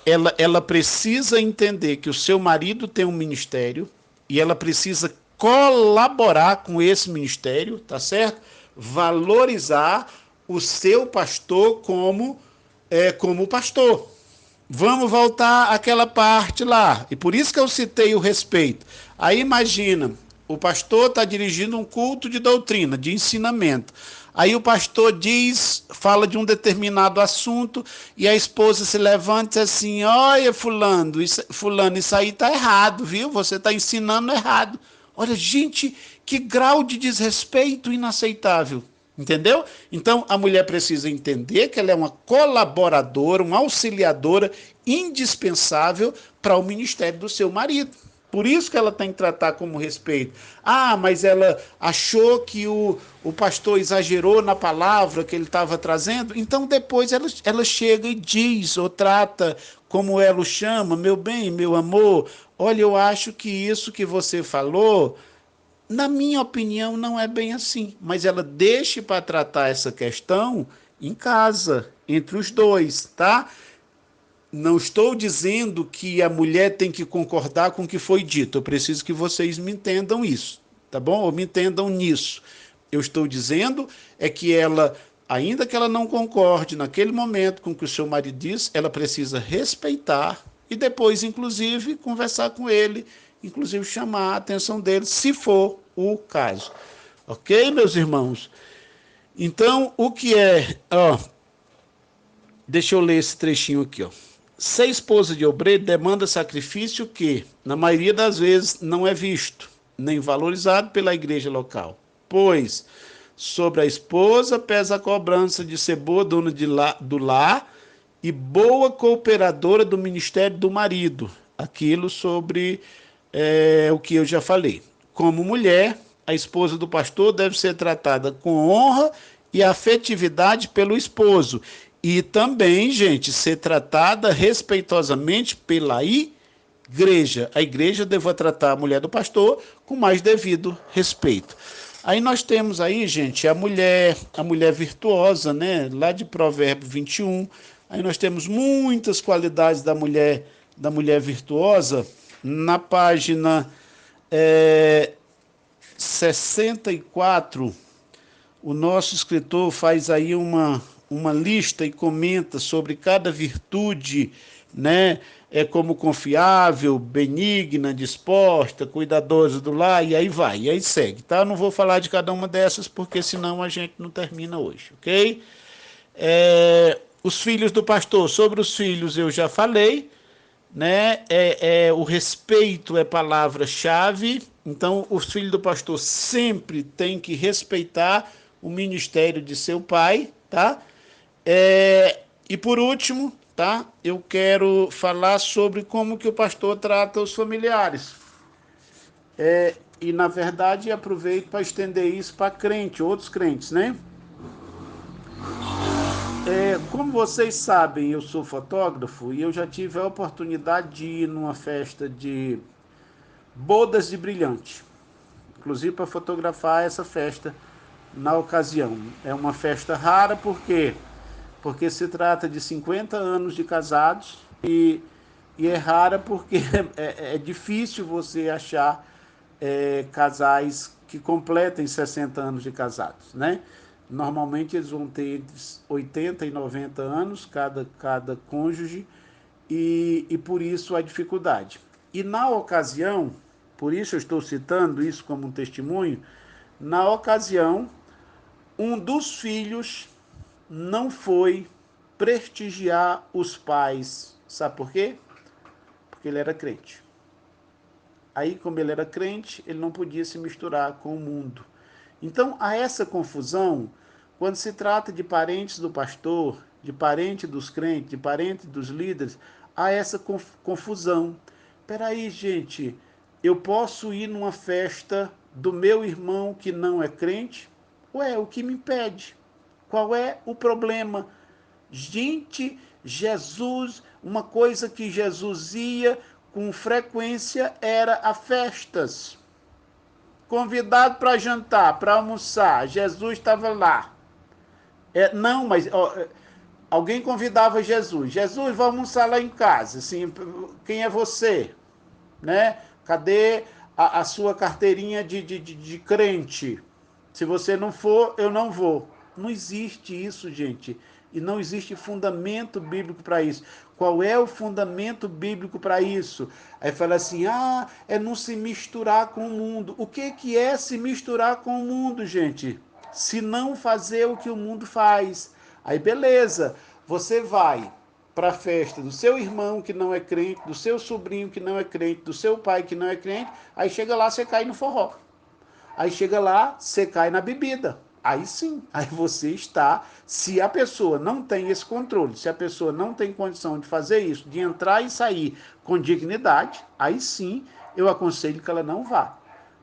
ela precisa entender que o seu marido tem um ministério e ela precisa colaborar com esse ministério, tá certo? Valorizar o seu pastor como pastor. Vamos voltar àquela parte lá. E por isso que eu citei o respeito. Aí imagina, o pastor está dirigindo um culto de doutrina, de ensinamento. Aí o pastor fala de um determinado assunto e a esposa se levanta e diz assim, olha fulano, isso aí está errado, viu? Você está ensinando errado. Olha, gente, que grau de desrespeito inaceitável. Entendeu? Então, a mulher precisa entender que ela é uma colaboradora, uma auxiliadora indispensável para o ministério do seu marido. Por isso que ela tem que tratar como respeito. Ah, mas ela achou que o pastor exagerou na palavra que ele estava trazendo. Então, depois ela chega e diz, ou trata como ela o chama, meu bem, meu amor, olha, eu acho que isso que você falou, na minha opinião, não é bem assim. Mas ela deixa para tratar essa questão em casa, entre os dois, tá? Não estou dizendo que a mulher tem que concordar com o que foi dito. Eu preciso que vocês me entendam isso, tá bom? Ou me entendam nisso. Eu estou dizendo que ela, ainda que ela não concorde naquele momento com o que o seu marido diz, ela precisa respeitar e depois, inclusive, conversar com ele, inclusive chamar a atenção dele, se for o caso. Ok, meus irmãos? Então, o que é... deixa eu ler esse trechinho aqui, ó. Ser esposa de obreiro demanda sacrifício que, na maioria das vezes, não é visto, nem valorizado pela igreja local. Pois, sobre a esposa pesa a cobrança de ser boa dona do lar e boa cooperadora do ministério do marido. Aquilo sobre o que eu já falei. Como mulher, a esposa do pastor deve ser tratada com honra e afetividade pelo esposo. E também, gente, ser tratada respeitosamente pela igreja. A igreja deve tratar a mulher do pastor com mais devido respeito. Aí nós temos aí, gente, a mulher virtuosa, né? Lá de Provérbio 21. Aí nós temos muitas qualidades da mulher virtuosa na página 64. O nosso escritor faz aí uma lista e comenta sobre cada virtude, né? É como confiável, benigna, disposta, cuidadosa do lar, e aí vai, e aí segue, tá? Eu não vou falar de cada uma dessas, porque senão a gente não termina hoje, ok? Os filhos do pastor, sobre os filhos eu já falei, né? O respeito é palavra-chave. Então, os filhos do pastor sempre têm que respeitar o ministério de seu pai, tá? E por último, tá? Eu quero falar sobre como que o pastor trata os familiares. E na verdade aproveito para estender isso para crente, outros crentes, né? Como vocês sabem, eu sou fotógrafo e eu já tive a oportunidade de ir numa festa de bodas de brilhante, inclusive para fotografar essa festa na ocasião. É uma festa rara porque se trata de 50 anos de casados e é rara porque é difícil você achar casais que completem 60 anos de casados, né? Normalmente eles vão ter entre 80 e 90 anos cada cônjuge e por isso a dificuldade. E na ocasião, por isso eu estou citando isso como um testemunho, na ocasião, um dos filhos não foi prestigiar os pais. Sabe por quê? Porque ele era crente. Aí, como ele era crente, ele não podia se misturar com o mundo. Então, há essa confusão quando se trata de parentes do pastor, de parente dos crentes, de parente dos líderes, há essa confusão. Peraí, gente, eu posso ir numa festa do meu irmão que não é crente? Ué, o que me impede? Qual é o problema? Gente, Jesus, uma coisa que Jesus ia com frequência era a festas. Convidado para jantar, para almoçar, Jesus estava lá. Não, mas alguém convidava Jesus. Jesus, vamos almoçar lá em casa. Assim, quem é você? Né? Cadê a sua carteirinha de crente? Se você não for, eu não vou. Não existe isso, gente. E não existe fundamento bíblico para isso. Qual é o fundamento bíblico para isso? Aí fala assim, é não se misturar com o mundo. O que é se misturar com o mundo, gente? Se não fazer o que o mundo faz. Aí beleza, você vai para a festa do seu irmão que não é crente, do seu sobrinho que não é crente, do seu pai que não é crente, aí chega lá, você cai no forró. Aí chega lá, você cai na bebida. Aí sim, aí você está. Se a pessoa não tem esse controle, se a pessoa não tem condição de fazer isso, de entrar e sair com dignidade, aí sim eu aconselho que ela não vá.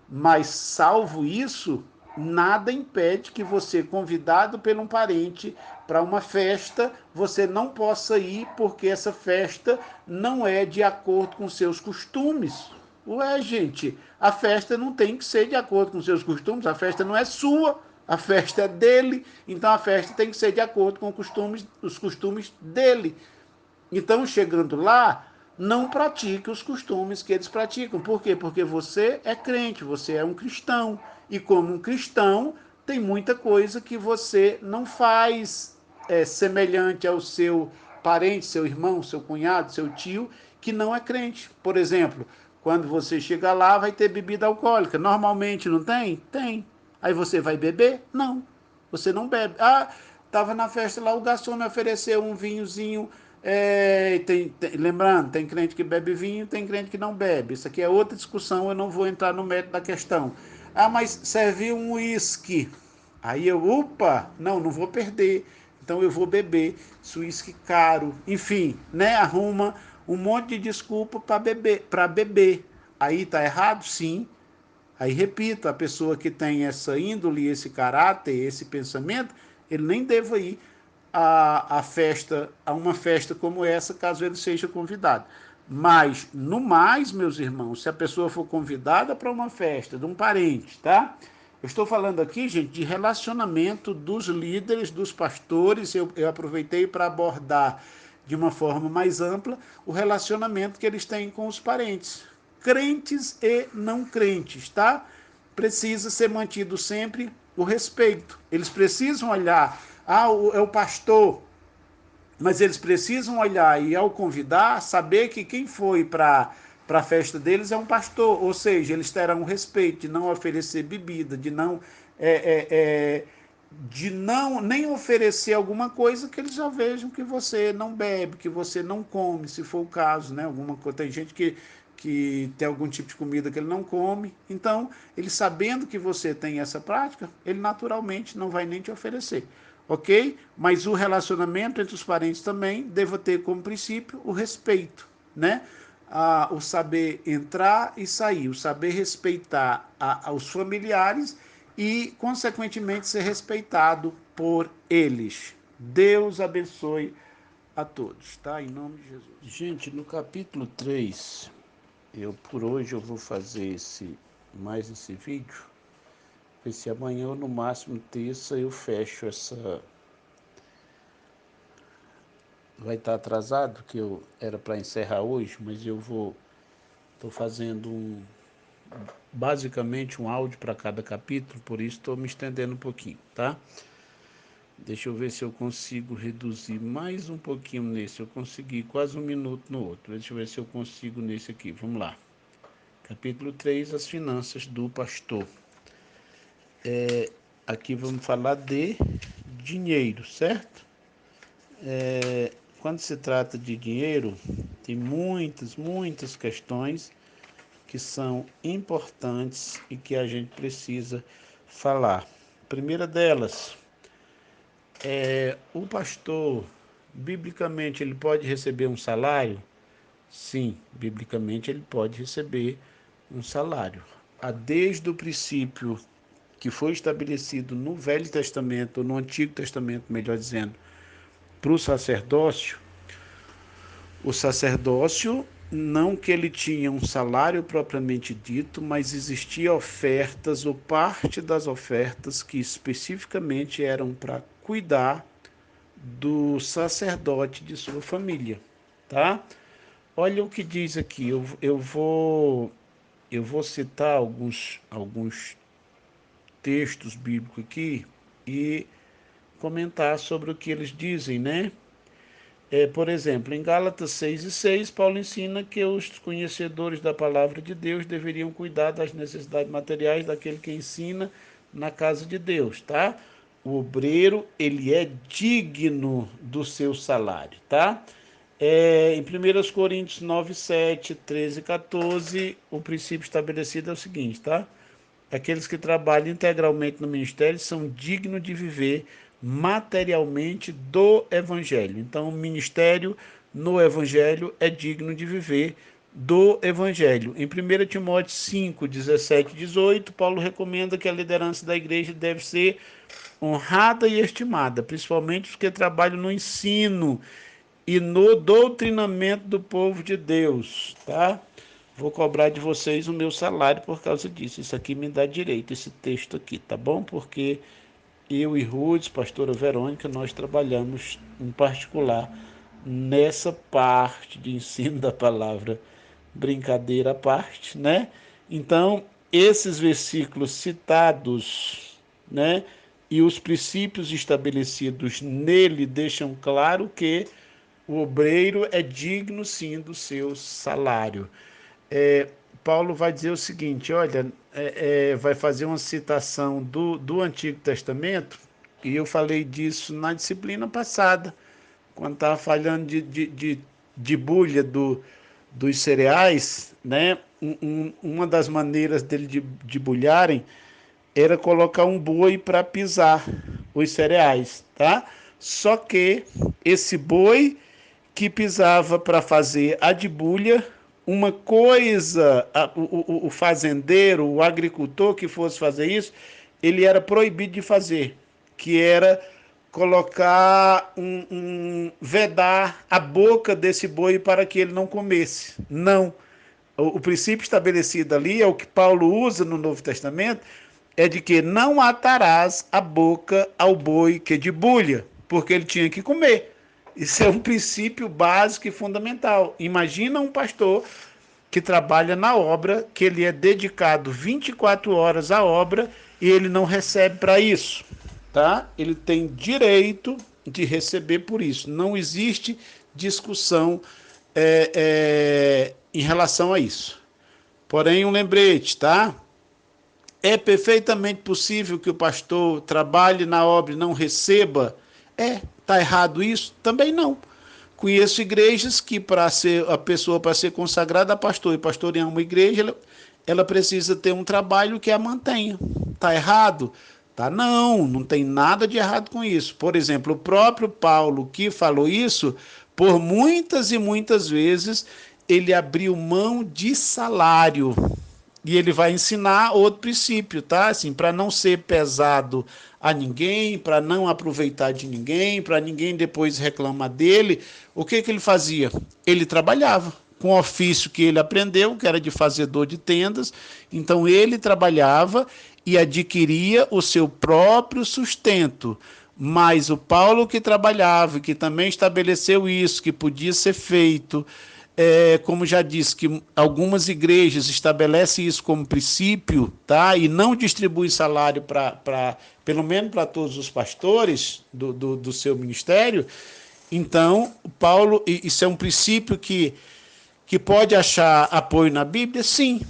Mas, salvo isso, nada impede que você, convidado por um parente para uma festa, você não possa ir porque essa festa não é de acordo com seus costumes. Ué, gente, a festa não tem que ser de acordo com seus costumes, a festa não é sua, a festa é dele, então a festa tem que ser de acordo com os costumes dele. Então, chegando lá, não pratique os costumes que eles praticam. Por quê? Porque você é crente, você é um cristão. E como um cristão, tem muita coisa que você não faz semelhante ao seu parente, seu irmão, seu cunhado, seu tio, que não é crente. Por exemplo, quando você chega lá, vai ter bebida alcoólica. Normalmente não tem? Tem. Aí você vai beber? Não. Você não bebe. Tava na festa lá, o garçom me ofereceu um vinhozinho. Lembrando, tem crente que bebe vinho, tem crente que não bebe. Isso aqui é outra discussão, eu não vou entrar no mérito da questão. Mas serviu um uísque. Aí eu, opa, não vou perder. então eu vou beber esse uísque caro, enfim, né? Arruma um monte de desculpa para beber. Aí tá errado? Sim. Aí repito, a pessoa que tem essa índole, esse caráter, esse pensamento, ele nem deva ir a uma festa como essa, caso ele seja convidado. Mas, no mais, meus irmãos, se a pessoa for convidada para uma festa de um parente, tá? Eu estou falando aqui, gente, de relacionamento dos líderes, dos pastores. Eu aproveitei para abordar de uma forma mais ampla o relacionamento que eles têm com os parentes, crentes e não crentes, tá? Precisa ser mantido sempre o respeito. Eles precisam olhar, é o pastor, mas eles precisam olhar e, ao convidar, saber que quem foi para a festa deles é um pastor, ou seja, eles terão respeito de não oferecer bebida, de não nem oferecer alguma coisa que eles já vejam que você não bebe, que você não come, se for o caso, né? Tem gente que tem algum tipo de comida que ele não come, então, ele sabendo que você tem essa prática, ele naturalmente não vai nem te oferecer. Ok? Mas o relacionamento entre os parentes também deve ter como princípio o respeito, né? O saber entrar e sair, o saber respeitar os familiares e, consequentemente, ser respeitado por eles. Deus abençoe a todos, tá? Em nome de Jesus. Gente, no capítulo 3, por hoje eu vou fazer mais esse vídeo. Ver se amanhã ou no máximo terça eu fecho essa. Vai estar atrasado, que eu era para encerrar hoje, mas estou fazendo basicamente um áudio para cada capítulo, por isso estou me estendendo um pouquinho, tá? Deixa eu ver se eu consigo reduzir mais um pouquinho nesse. Eu consegui quase 1 minuto no outro. Deixa eu ver se eu consigo nesse aqui. Vamos lá. Capítulo 3, as finanças do pastor. Aqui vamos falar de dinheiro, certo? Quando se trata de dinheiro, tem muitas questões que são importantes e que a gente precisa falar. A primeira delas o pastor, biblicamente, ele pode receber um salário? Sim, biblicamente ele pode receber um salário. Desde o princípio que foi estabelecido no Velho Testamento, ou no Antigo Testamento, melhor dizendo, para o sacerdócio, não que ele tinha um salário propriamente dito, mas existiam ofertas ou parte das ofertas que especificamente eram para cuidar do sacerdote de sua família, tá? Olha o que diz aqui. Eu vou citar alguns textos bíblicos aqui e comentar sobre o que eles dizem, né? Por exemplo, em Gálatas 6:6, Paulo ensina que os conhecedores da palavra de Deus deveriam cuidar das necessidades materiais daquele que ensina na casa de Deus, tá? O obreiro, ele é digno do seu salário, tá? Em 1 Coríntios 9:7, 13 e 14, o princípio estabelecido é o seguinte, tá? Aqueles que trabalham integralmente no ministério são dignos de viver materialmente do Evangelho. Então, o ministério no Evangelho é digno de viver do Evangelho. Em 1 Timóteo 5, 17 e 18, Paulo recomenda que a liderança da igreja deve ser honrada e estimada, principalmente os que trabalham no ensino e no doutrinamento do povo de Deus, tá? Vou cobrar de vocês o meu salário por causa disso. Isso aqui me dá direito, esse texto aqui, tá bom? Porque eu e Ruth, pastora Verônica, nós trabalhamos em particular nessa parte de ensino da palavra, brincadeira à parte, né? Então, esses versículos citados, né, e os princípios estabelecidos nele deixam claro que o obreiro é digno, sim, do seu salário. Paulo vai dizer o seguinte, olha, vai fazer uma citação do Antigo Testamento, e eu falei disso na disciplina passada, quando estava falando de bulha dos cereais, né? Uma das maneiras dele de bulharem era colocar um boi para pisar os cereais, tá? Só que esse boi que pisava para fazer a debulha, uma coisa, o fazendeiro, o agricultor que fosse fazer isso, ele era proibido de fazer, que era colocar vedar a boca desse boi para que ele não comesse. Não. O princípio estabelecido ali é o que Paulo usa no Novo Testamento, é de que não atarás a boca ao boi que debulha, porque ele tinha que comer. Isso é um princípio básico e fundamental. Imagina um pastor que trabalha na obra, que ele é dedicado 24 horas à obra e ele não recebe para isso, tá? Ele tem direito de receber por isso. Não existe discussão em relação a isso. Porém, um lembrete, tá? É perfeitamente possível que o pastor trabalhe na obra e não receba? Está errado isso? Também não. Conheço igrejas que para ser a pessoa para ser consagrada a pastor e pastorear uma igreja, ela precisa ter um trabalho que a mantenha. Está errado? Tá, não, não tem nada de errado com isso. Por exemplo, o próprio Paulo que falou isso, por muitas e muitas vezes, ele abriu mão de salário. E ele vai ensinar outro princípio, tá? Assim, para não ser pesado a ninguém, para não aproveitar de ninguém, para ninguém depois reclamar dele. O que que ele fazia? Ele trabalhava com o ofício que ele aprendeu, que era de fazedor de tendas. Então ele trabalhava e adquiria o seu próprio sustento. Mas o Paulo que trabalhava, que também estabeleceu isso, que podia ser feito, como já disse, que algumas igrejas estabelecem isso como princípio, tá? E não distribuem salário pelo menos para todos os pastores do seu ministério. Então, Paulo, isso é um princípio que pode achar apoio na Bíblia? Sim,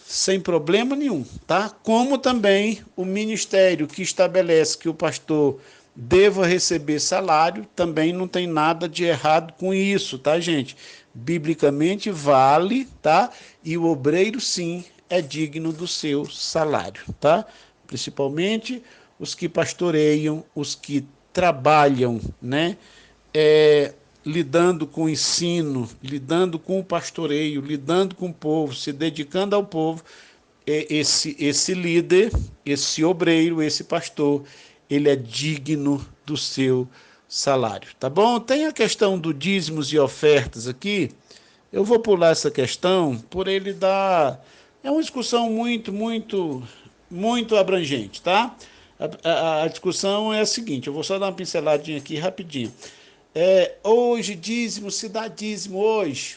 sem problema nenhum, tá? Como também o ministério que estabelece que o pastor deva receber salário, também não tem nada de errado com isso, tá, gente? Biblicamente vale, tá? E o obreiro, sim, é digno do seu salário, tá? Principalmente os que pastoreiam, os que trabalham, né? Lidando com o ensino, lidando com o pastoreio, lidando com o povo, se dedicando ao povo, esse líder, esse obreiro, esse pastor, ele é digno do seu salário, tá bom? Tem a questão do dízimos e ofertas aqui, eu vou pular essa questão por ele dar... É uma discussão muito abrangente, tá? A discussão é a seguinte, eu vou só dar uma pinceladinha aqui rapidinho. Hoje dízimo, se dá dízimo hoje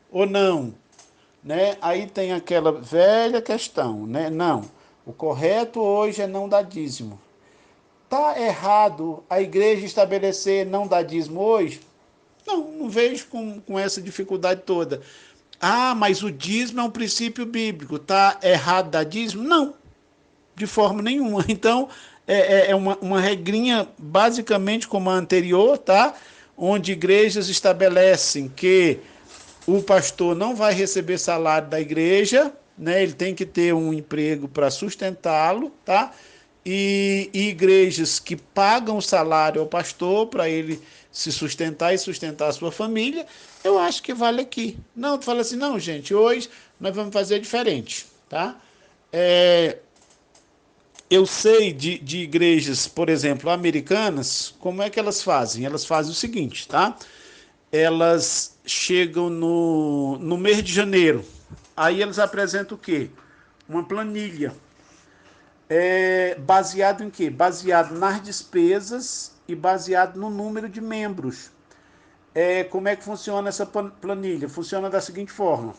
ou não, né? Aí tem aquela velha questão, né? Não, o correto hoje é não dar dízimo. Tá errado a igreja estabelecer não dar dízimo hoje? Não vejo com essa dificuldade toda. Ah, mas o dízimo é um princípio bíblico, tá errado dar dízimo? Não, de forma nenhuma. Então, é uma regrinha basicamente como a anterior, tá? Onde igrejas estabelecem que o pastor não vai receber salário da igreja, né? Ele tem que ter um emprego para sustentá-lo, tá? E igrejas que pagam o salário ao pastor para ele se sustentar e sustentar a sua família, eu acho que vale aqui. Não, tu fala assim, não, gente, hoje nós vamos fazer diferente, tá? Eu sei de igrejas, por exemplo, americanas, como é que elas fazem? Elas fazem o seguinte, tá? Elas chegam no mês de janeiro, aí eles apresentam o quê? Uma planilha. Baseado em quê? Baseado nas despesas e baseado no número de membros. Como é que funciona essa planilha? Funciona da seguinte forma.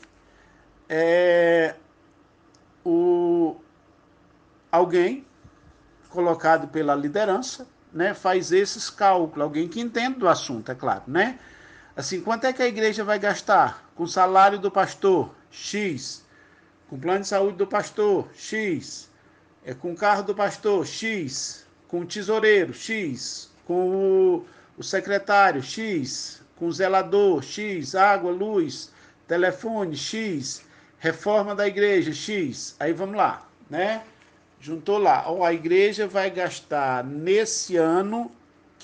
O, alguém colocado pela liderança, né, faz esses cálculos, alguém que entende do assunto, é claro, né? Assim, quanto é que a igreja vai gastar com o salário do pastor? X. Com o plano de saúde do pastor? X. Com o carro do pastor? X. Com o tesoureiro? X. Com o secretário? X. Com o zelador? X. Água, luz, telefone? X. Reforma da igreja? X. Aí vamos lá, né? Juntou lá. A igreja vai gastar nesse ano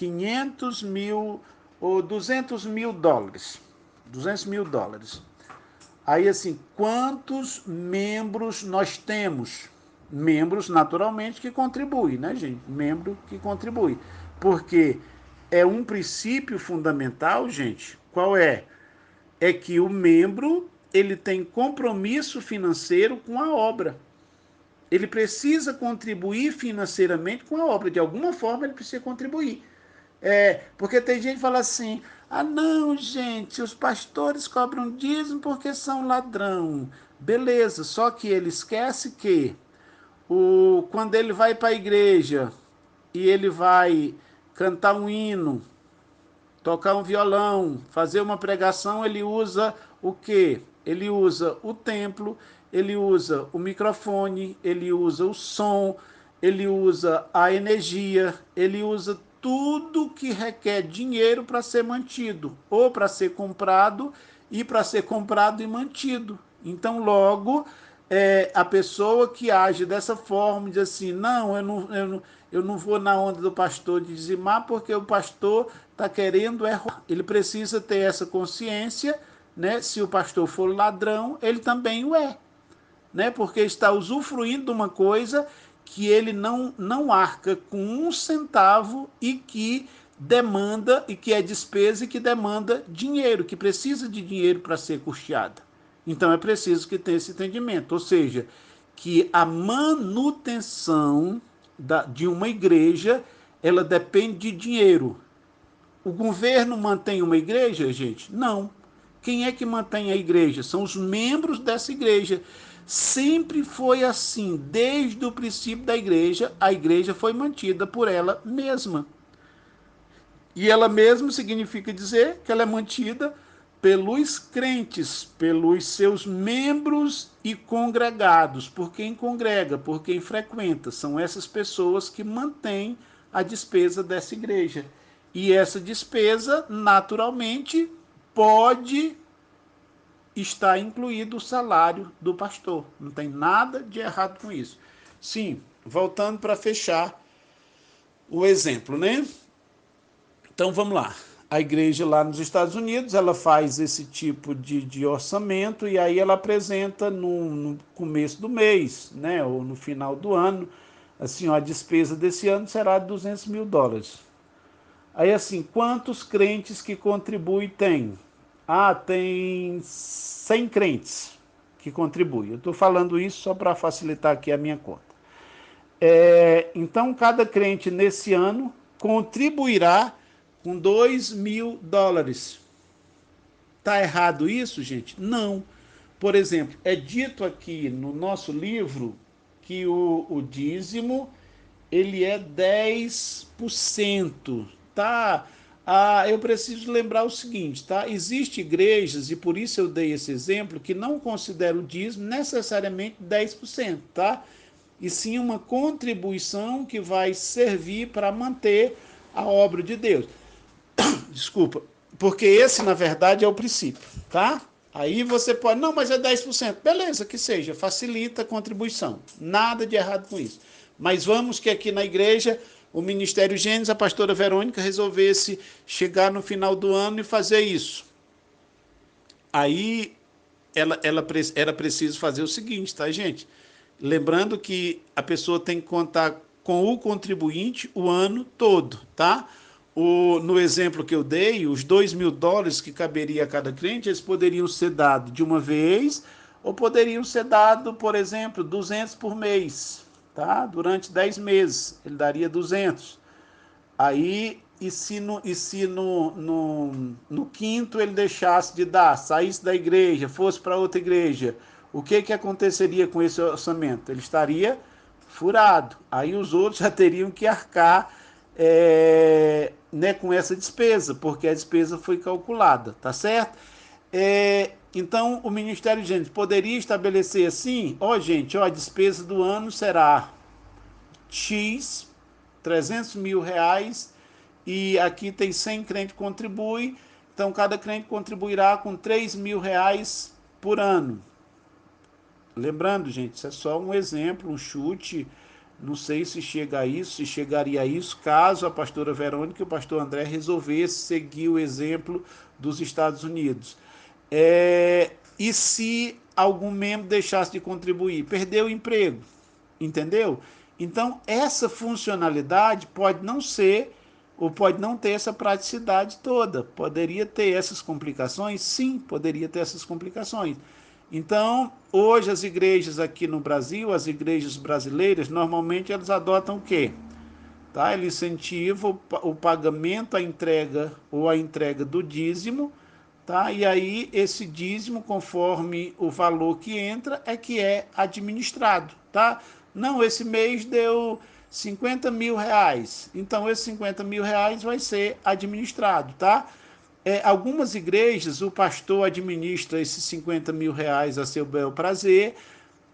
500 mil ou 200 mil dólares. 200 mil dólares. Aí, assim, quantos membros nós temos? Membros, naturalmente, que contribuem, né, gente? Membro que contribui. Porque é um princípio fundamental, gente. Qual é? É que o membro, ele tem compromisso financeiro com a obra. Ele precisa contribuir financeiramente com a obra. De alguma forma, ele precisa contribuir. Porque tem gente que fala assim, ah não, gente, os pastores cobram dízimo porque são ladrão. Beleza, só que ele esquece que quando ele vai para a igreja e ele vai cantar um hino, tocar um violão, fazer uma pregação, ele usa o quê? Ele usa o templo, ele usa o microfone, ele usa o som, ele usa a energia, ele usa tudo que requer dinheiro para ser mantido, ou para ser comprado e para ser comprado e mantido. Então, logo, a pessoa que age dessa forma, diz assim, não, eu não vou na onda do pastor de dizimar, porque o pastor está querendo roubar. Ele precisa ter essa consciência, né? Se o pastor for ladrão, ele também o é, né? Porque está usufruindo de uma coisa que ele não arca com um centavo e que demanda, e que é despesa e que demanda dinheiro, que precisa de dinheiro para ser custeada. Então é preciso que tenha esse entendimento, ou seja, que a manutenção de uma igreja, ela depende de dinheiro. O governo mantém uma igreja, gente? Não. Quem é que mantém a igreja? São os membros dessa igreja. Sempre foi assim, desde o princípio da igreja, a igreja foi mantida por ela mesma. E ela mesma significa dizer que ela é mantida pelos crentes, pelos seus membros e congregados, por quem congrega, por quem frequenta. São essas pessoas que mantêm a despesa dessa igreja. E essa despesa, naturalmente, pode estar incluído o salário do pastor. Não tem nada de errado com isso. Sim, voltando para fechar o exemplo, né? Então vamos lá. A igreja lá nos Estados Unidos, ela faz esse tipo de orçamento e aí ela apresenta no começo do mês, né, ou no final do ano, assim, ó, a despesa desse ano será de 200 mil dólares. Aí assim, quantos crentes que contribuem tem? Ah, tem 100 crentes que contribuem. Eu estou falando isso só para facilitar aqui a minha conta. Então, cada crente nesse ano contribuirá com 2 mil dólares. Está errado isso, gente? Não. Por exemplo, é dito aqui no nosso livro que o dízimo ele é 10%. Tá? Eu preciso lembrar o seguinte, tá? Existem igrejas, e por isso eu dei esse exemplo, que não consideram o dízimo necessariamente 10%, tá? E sim uma contribuição que vai servir para manter a obra de Deus. Desculpa, porque esse, na verdade, é o princípio, tá? Aí você pode, não, mas é 10%. Beleza, que seja, facilita a contribuição. Nada de errado com isso. Mas vamos que aqui na igreja, o Ministério Gênesis, a pastora Verônica, resolvesse chegar no final do ano e fazer isso. Aí era preciso fazer o seguinte, tá, gente? Lembrando que a pessoa tem que contar com o contribuinte o ano todo, tá? No exemplo que eu dei, os 2 mil dólares que caberia a cada cliente, eles poderiam ser dados de uma vez ou poderiam ser dados, por exemplo, 200 por mês, tá? Durante 10 meses, ele daria 200. Aí, no quinto ele deixasse de dar, saísse da igreja, fosse para outra igreja, o que aconteceria com esse orçamento? Ele estaria furado. Aí os outros já teriam que arcar né, com essa despesa, porque a despesa foi calculada, tá certo? Então, o Ministério de Gênesis poderia estabelecer assim, gente, a despesa do ano será X, 300 mil reais, e aqui tem 100 crentes que contribuem, então cada crente contribuirá com 3 mil reais por ano. Lembrando, gente, isso é só um exemplo, um chute, Não sei se chega a isso, se chegaria a isso, caso a pastora Verônica e o pastor André resolvessem seguir o exemplo dos Estados Unidos. E se algum membro deixasse de contribuir? Perdeu o emprego, entendeu? Então, essa funcionalidade pode não ser, ou pode não ter essa praticidade toda. Poderia ter essas complicações? Sim, poderia ter essas complicações. Então, hoje as igrejas aqui no Brasil, as igrejas brasileiras, normalmente elas adotam o quê? Tá? Ele incentiva o pagamento, a entrega ou a entrega do dízimo, tá? E aí esse dízimo, conforme o valor que entra, é que é administrado, tá? Não, esse mês deu 50 mil reais, então esses 50 mil reais vai ser administrado, tá? Algumas igrejas, o pastor administra esses 50 mil reais a seu bel prazer.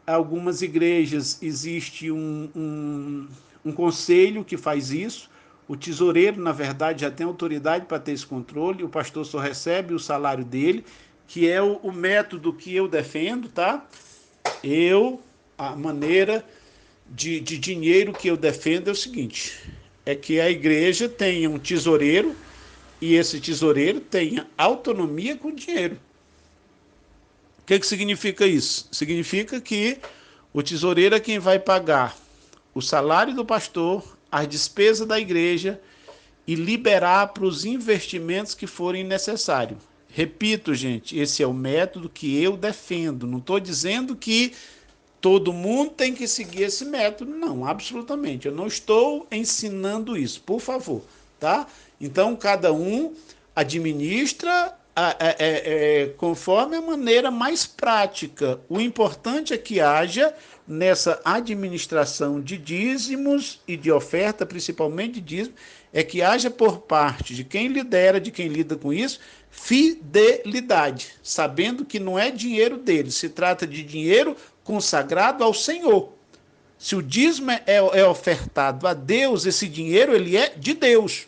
Algumas igrejas existe um conselho que faz isso. O tesoureiro, na verdade, já tem autoridade para ter esse controle. O pastor só recebe o salário dele, que é o método que eu defendo, tá? A maneira de dinheiro que eu defendo é o seguinte: é que a igreja tenha um tesoureiro e esse tesoureiro tenha autonomia com o dinheiro. O que significa isso? Significa que o tesoureiro é quem vai pagar o salário do pastor, as despesas da igreja e liberar para os investimentos que forem necessários. Repito, gente, esse é o método que eu defendo. Não estou dizendo que todo mundo tem que seguir esse método, não, absolutamente. Eu não estou ensinando isso, por favor, tá? Então, cada um administra conforme a maneira mais prática. O importante é que haja, nessa administração de dízimos e de oferta, principalmente de dízimo, é que haja por parte de quem lidera, de quem lida com isso, fidelidade, sabendo que não é dinheiro dele, se trata de dinheiro consagrado ao Senhor. Se o dízimo é ofertado a Deus, esse dinheiro ele é de Deus.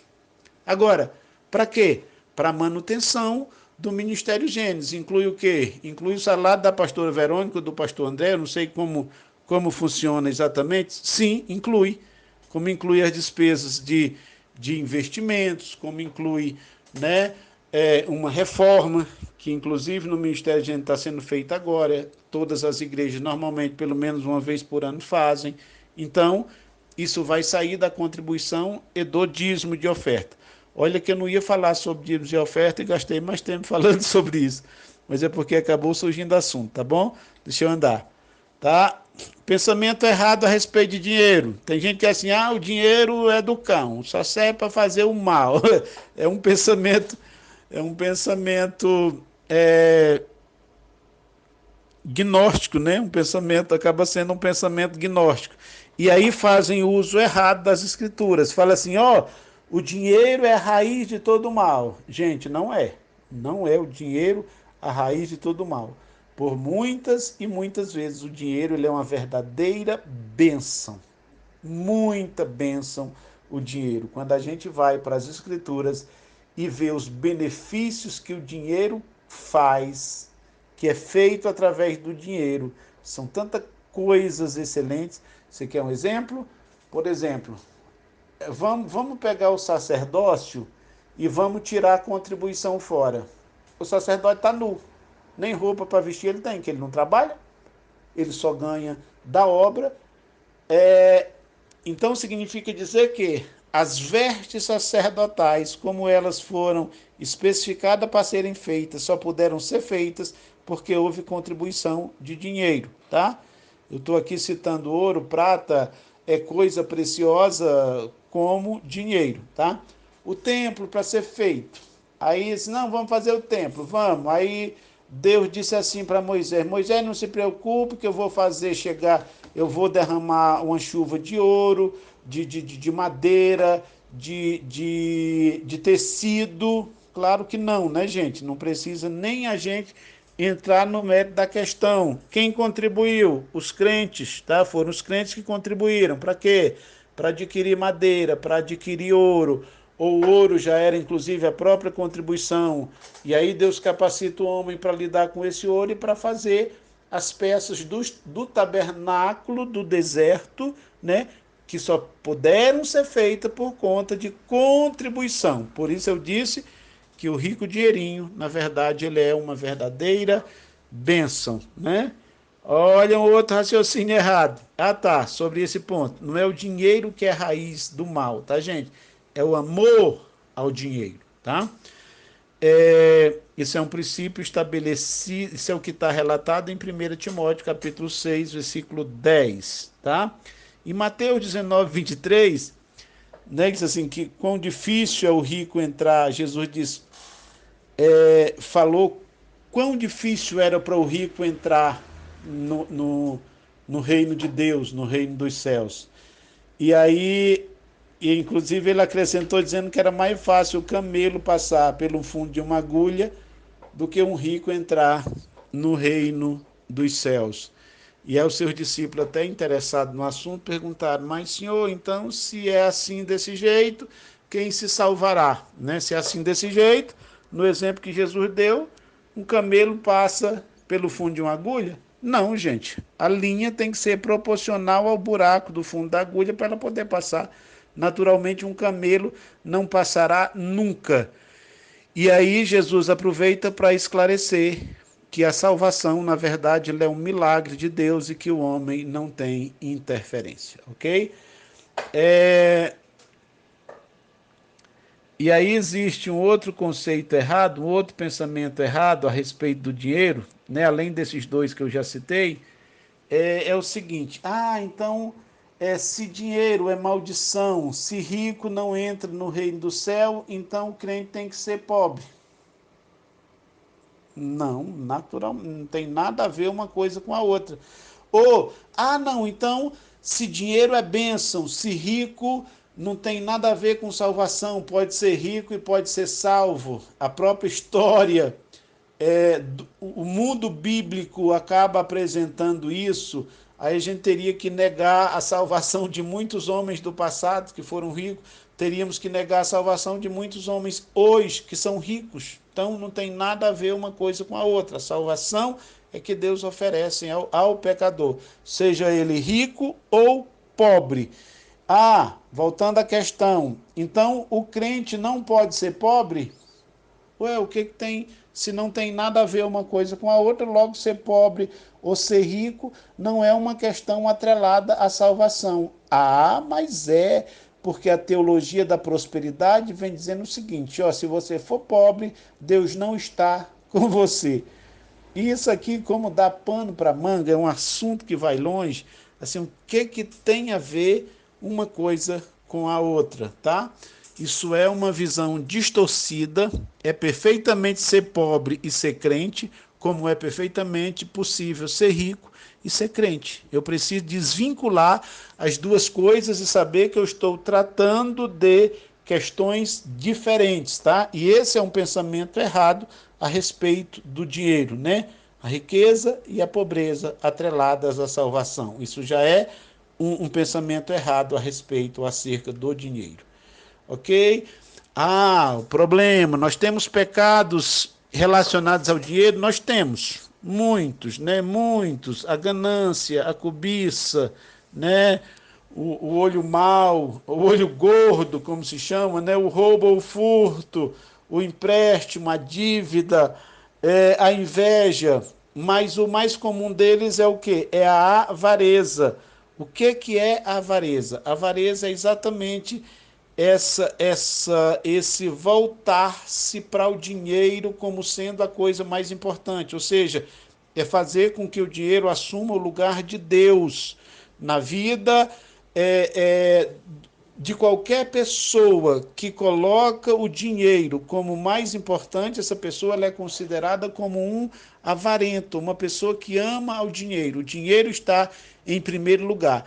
Agora, para quê? Para manutenção do Ministério Gênesis. Inclui o quê? Inclui o salário da pastora Verônica, do pastor André, eu não sei como funciona exatamente. Sim, inclui. Como inclui as despesas de investimentos, como inclui, né, uma reforma, que inclusive no Ministério Gênesis está sendo feita agora. Todas as igrejas, normalmente, pelo menos uma vez por ano, fazem. Então, isso vai sair da contribuição e do dízimo de oferta. Olha que eu não ia falar sobre dízimo de oferta e gastei mais tempo falando sobre isso. Mas é porque acabou surgindo assunto, tá bom? Deixa eu andar. Tá? Pensamento errado a respeito de dinheiro. Tem gente que é assim, o dinheiro é do cão, só serve para fazer o mal. É um pensamento gnóstico, né? Um pensamento, acaba sendo um pensamento gnóstico. E aí fazem uso errado das escrituras. Fala assim, o dinheiro é a raiz de todo mal. Gente, não é. Não é o dinheiro a raiz de todo mal. Por muitas e muitas vezes o dinheiro ele é uma verdadeira bênção. Muita bênção o dinheiro. Quando a gente vai para as escrituras e vê os benefícios que o dinheiro faz, que é feito através do dinheiro, são tantas coisas excelentes. Você quer um exemplo? Por exemplo, vamos pegar o sacerdócio e vamos tirar a contribuição fora. O sacerdote está nu, nem roupa para vestir ele tem, que ele não trabalha, ele só ganha da obra. Então significa dizer que as vestes sacerdotais, como elas foram especificadas para serem feitas, só puderam ser feitas porque houve contribuição de dinheiro, tá? Eu estou aqui citando ouro, prata, é coisa preciosa como dinheiro, tá? O templo para ser feito. Aí disse, não, vamos fazer o templo, vamos. Aí Deus disse assim para Moisés, Moisés, não se preocupe que eu vou fazer chegar, eu vou derramar uma chuva de ouro, de madeira, de tecido. Claro que não, né, gente? Não precisa nem a gente entrar no mérito da questão. Quem contribuiu? Os crentes, tá? Foram os crentes que contribuíram. Para quê? Para adquirir madeira, para adquirir ouro. Ou o ouro já era, inclusive, a própria contribuição. E aí Deus capacita o homem para lidar com esse ouro e para fazer as peças do tabernáculo do deserto, né? que só puderam ser feitas por conta de contribuição. Por isso eu disse que o rico dinheirinho, na verdade, ele é uma verdadeira bênção, né? Olha um outro raciocínio errado. Ah, tá, sobre esse ponto. Não é o dinheiro que é a raiz do mal, tá, gente? É o amor ao dinheiro, tá? Isso é um princípio estabelecido, isso é o que está relatado em 1 Timóteo, capítulo 6, versículo 10, tá? Em Mateus 19, 23, né, diz assim, que quão difícil é o rico entrar, Jesus diz, falou quão difícil era para o rico entrar no reino de Deus, no reino dos céus. E aí, inclusive ele acrescentou dizendo que era mais fácil o camelo passar pelo fundo de uma agulha do que um rico entrar no reino dos céus. E aí os seus discípulos, até interessados no assunto, perguntaram, mas senhor, então se é assim desse jeito, quem se salvará? Né? Se é assim desse jeito, no exemplo que Jesus deu, um camelo passa pelo fundo de uma agulha? Não, gente. A linha tem que ser proporcional ao buraco do fundo da agulha para ela poder passar. Naturalmente, um camelo não passará nunca. E aí Jesus aproveita para esclarecer que a salvação, na verdade, é um milagre de Deus e que o homem não tem interferência, ok? E aí existe um outro conceito errado, um outro pensamento errado a respeito do dinheiro, né? Além desses dois que eu já citei, é o seguinte: então se dinheiro é maldição, se rico não entra no reino do céu, então o crente tem que ser pobre. Não, natural, não tem nada a ver uma coisa com a outra. Ou, não, então, se dinheiro é bênção, se rico não tem nada a ver com salvação, pode ser rico e pode ser salvo. A própria história, o mundo bíblico acaba apresentando isso. Aí a gente teria que negar a salvação de muitos homens do passado que foram ricos, teríamos que negar a salvação de muitos homens hoje que são ricos. Então não tem nada a ver uma coisa com a outra. A salvação é que Deus oferece ao pecador, seja ele rico ou pobre. Voltando à questão, então o crente não pode ser pobre? Ué, o que tem, se não tem nada a ver uma coisa com a outra, logo ser pobre ou ser rico não é uma questão atrelada à salvação. Mas é, porque a teologia da prosperidade vem dizendo o seguinte, se você for pobre, Deus não está com você. E isso aqui, como dá pano para manga, é um assunto que vai longe, assim, o que tem a ver uma coisa com a outra, tá? Isso é uma visão distorcida, é perfeitamente ser pobre e ser crente, como é perfeitamente possível ser rico e ser crente. Eu preciso desvincular as duas coisas e saber que eu estou tratando de questões diferentes, tá? E esse é um pensamento errado a respeito do dinheiro, né? A riqueza e a pobreza atreladas à salvação. Isso já é um pensamento errado a respeito, acerca do dinheiro. Ok? O problema, nós temos pecados relacionados ao dinheiro? Nós temos muitos, né? Muitos. A ganância, a cobiça, né? O olho mau, o olho gordo, como se chama, né? O roubo ou o furto, o empréstimo, a dívida, a inveja. Mas o mais comum deles é o quê? É a avareza. O que é a avareza? A avareza é exatamente esse voltar-se para o dinheiro como sendo a coisa mais importante, ou seja, é fazer com que o dinheiro assuma o lugar de Deus na vida de qualquer pessoa que coloca o dinheiro como mais importante. Essa pessoa ela é considerada como um avarento, uma pessoa que ama ao dinheiro. O dinheiro está em primeiro lugar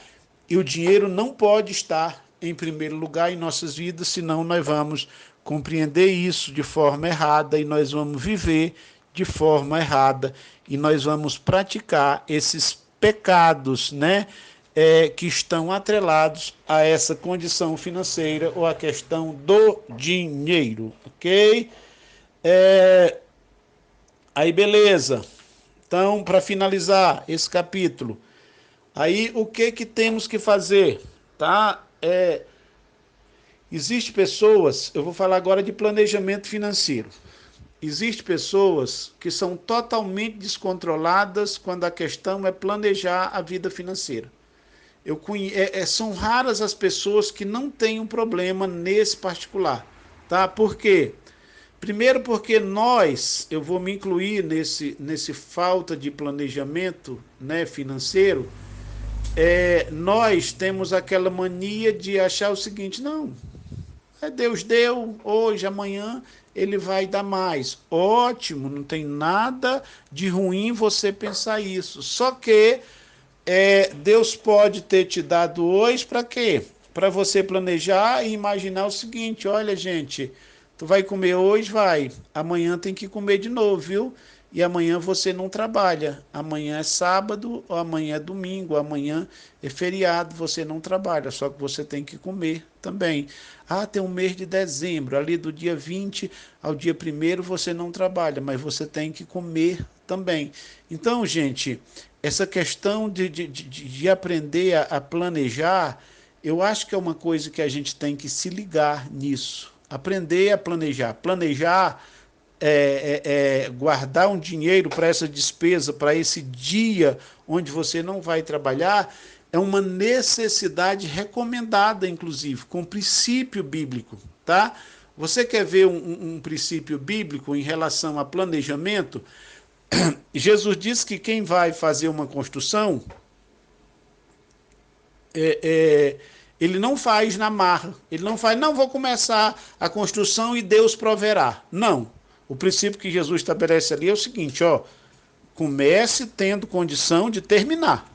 e o dinheiro não pode estar em primeiro lugar em nossas vidas, senão nós vamos compreender isso de forma errada e nós vamos viver de forma errada e nós vamos praticar esses pecados, né? Que estão atrelados a essa condição financeira ou a questão do dinheiro, ok? Aí beleza. Então, para finalizar esse capítulo, aí o que temos que fazer? tá? Existem pessoas, eu vou falar agora de planejamento financeiro. Existem pessoas que são totalmente descontroladas quando a questão é planejar a vida financeira. São raras as pessoas que não têm um problema nesse particular, tá? Por quê? Primeiro porque eu vou me incluir nesse falta de planejamento, né, financeiro. Nós temos aquela mania de achar o seguinte: não, Deus deu, hoje, amanhã ele vai dar mais. Ótimo, não tem nada de ruim você pensar isso. Só que Deus pode ter te dado hoje para quê? Para você planejar e imaginar o seguinte: olha, gente, tu vai comer hoje, vai. Amanhã tem que comer de novo, viu? E amanhã você não trabalha. Amanhã é sábado, ou amanhã é domingo, ou amanhã é feriado, você não trabalha, só que você tem que comer também. Tem um mês de dezembro, ali do dia 20 ao dia 1º você não trabalha, mas você tem que comer também. Então, gente, essa questão de aprender a planejar, eu acho que é uma coisa que a gente tem que se ligar nisso. Aprender a planejar. Planejar guardar um dinheiro para essa despesa, para esse dia onde você não vai trabalhar, é uma necessidade recomendada, inclusive, com princípio bíblico, tá? Você quer ver um princípio bíblico em relação a planejamento? Jesus diz que quem vai fazer uma construção, ele não faz na marra, ele não faz, não, vou começar a construção e Deus proverá. Não. O princípio que Jesus estabelece ali é o seguinte: comece tendo condição de terminar.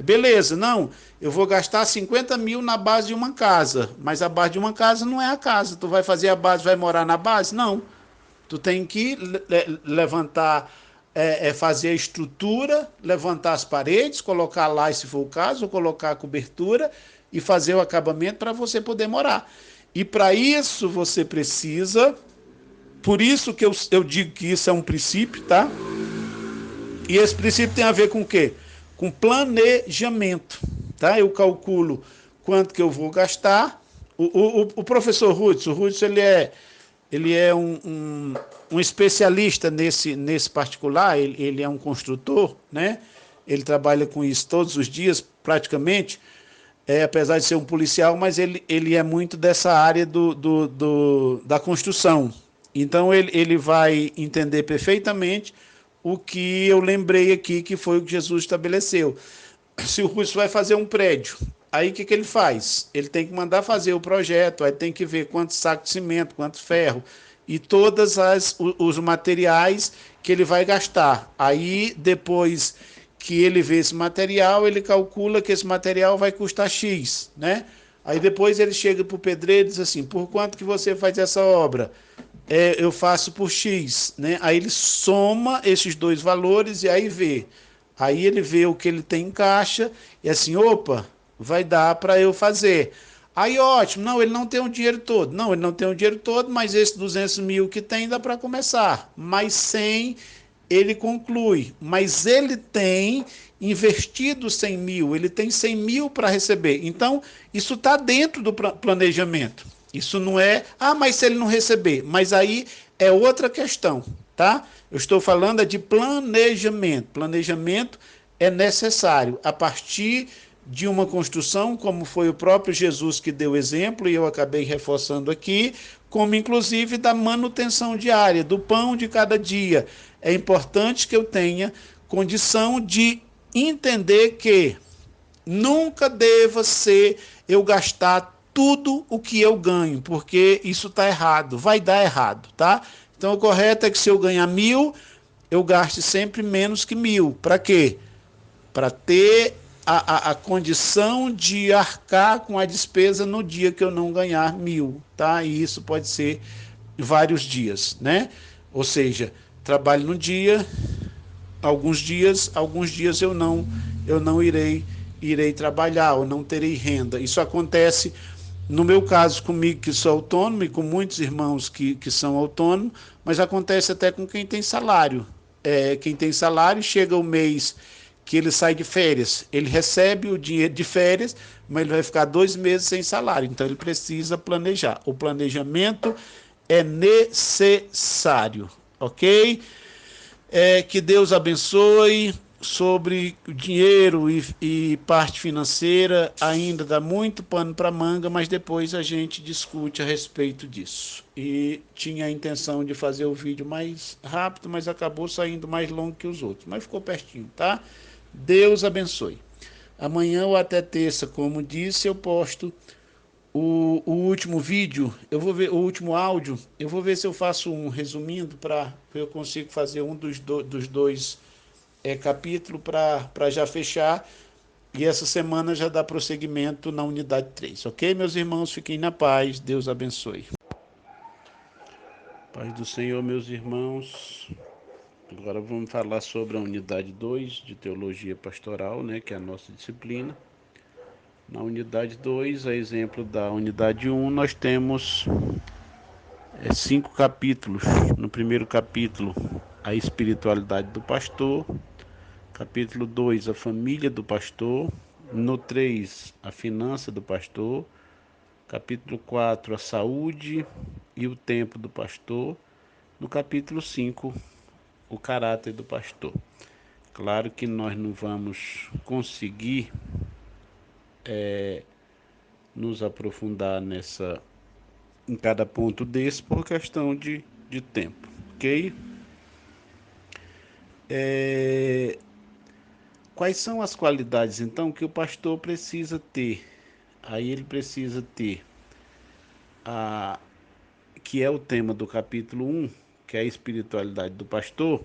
Beleza, não, eu vou gastar 50 mil na base de uma casa, mas a base de uma casa não é a casa. Tu vai fazer a base, vai morar na base? Não. Tu tem que levantar, fazer a estrutura, levantar as paredes, colocar lá, se for o caso, ou colocar a cobertura e fazer o acabamento para você poder morar. E para isso você precisa... Por isso que eu digo que isso é um princípio, tá? E esse princípio tem a ver com o quê? Com planejamento, tá? Eu calculo quanto que eu vou gastar. O professor Hudson, ele é um especialista nesse particular, ele é um construtor, né? Ele trabalha com isso todos os dias, praticamente, apesar de ser um policial, mas ele é muito dessa área da construção. Então ele vai entender perfeitamente o que eu lembrei aqui, que foi o que Jesus estabeleceu. Se o Russo vai fazer um prédio, aí o que ele faz? Ele tem que mandar fazer o projeto, aí tem que ver quantos sacos de cimento, quanto ferro, e todos os materiais que ele vai gastar. Aí, depois que ele vê esse material, ele calcula que esse material vai custar X, né? Aí depois ele chega para o pedreiro e diz assim: por quanto que você faz essa obra? Eu faço por X, né? Aí ele soma esses dois valores e aí vê. Aí ele vê o que ele tem em caixa e assim, opa, vai dar para eu fazer. Aí ótimo, não, ele não tem o dinheiro todo. Não, ele não tem o dinheiro todo, mas esse 200 mil que tem dá para começar. Mas 100, ele conclui. Mas ele tem investido 100 mil, ele tem 100 mil para receber. Então, isso está dentro do planejamento. Isso não é, mas se ele não receber, mas aí é outra questão, tá? Eu estou falando de planejamento. Planejamento é necessário a partir de uma construção, como foi o próprio Jesus que deu exemplo, e eu acabei reforçando aqui, como inclusive da manutenção diária, do pão de cada dia. É importante que eu tenha condição de entender que nunca deva ser eu gastar tudo o que eu ganho, porque isso está errado, vai dar errado, tá? Então o correto é que se eu ganhar 1.000, eu gaste sempre menos que 1.000. Para quê? Para ter a condição de arcar com a despesa no dia que eu não ganhar 1.000, tá? E isso pode ser vários dias, né? Ou seja, trabalho no dia, alguns dias eu não irei trabalhar, ou não terei renda. Isso acontece, no meu caso, comigo que sou autônomo e com muitos irmãos que são autônomos, mas acontece até com quem tem salário. Quem tem salário, chega o mês que ele sai de férias. Ele recebe o dinheiro de férias, mas ele vai ficar 2 meses sem salário. Então ele precisa planejar. O planejamento é necessário, ok? Que Deus abençoe. Sobre o dinheiro e parte financeira, ainda dá muito pano para manga, mas depois a gente discute a respeito disso. E tinha a intenção de fazer o vídeo mais rápido, mas acabou saindo mais longo que os outros. Mas ficou pertinho, tá? Deus abençoe. Amanhã ou até terça, como disse, eu posto o último vídeo, eu vou ver o último áudio, eu vou ver se eu faço um resumindo para eu consigo fazer um dos dois capítulo para já fechar, e essa semana já dá prosseguimento na unidade 3, ok? Meus irmãos, fiquem na paz, Deus abençoe. Paz do Senhor, meus irmãos. Agora vamos falar sobre a unidade 2 de Teologia Pastoral, né, que é a nossa disciplina. Na unidade 2, a exemplo da unidade 1, nós temos 5 capítulos. No primeiro capítulo, a espiritualidade do pastor. Capítulo 2, a família do pastor. No 3, a finança do pastor. Capítulo 4, a saúde e o tempo do pastor. No capítulo 5, o caráter do pastor. Claro que nós não vamos conseguir nos aprofundar em cada ponto desse por questão de tempo, ok? Quais são as qualidades, então, que o pastor precisa ter? Aí ele precisa ter, que é o tema do capítulo 1, que é a espiritualidade do pastor.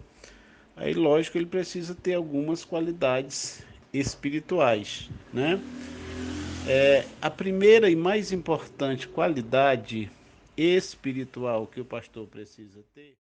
Aí, lógico, ele precisa ter algumas qualidades espirituais, né? A primeira e mais importante qualidade espiritual que o pastor precisa ter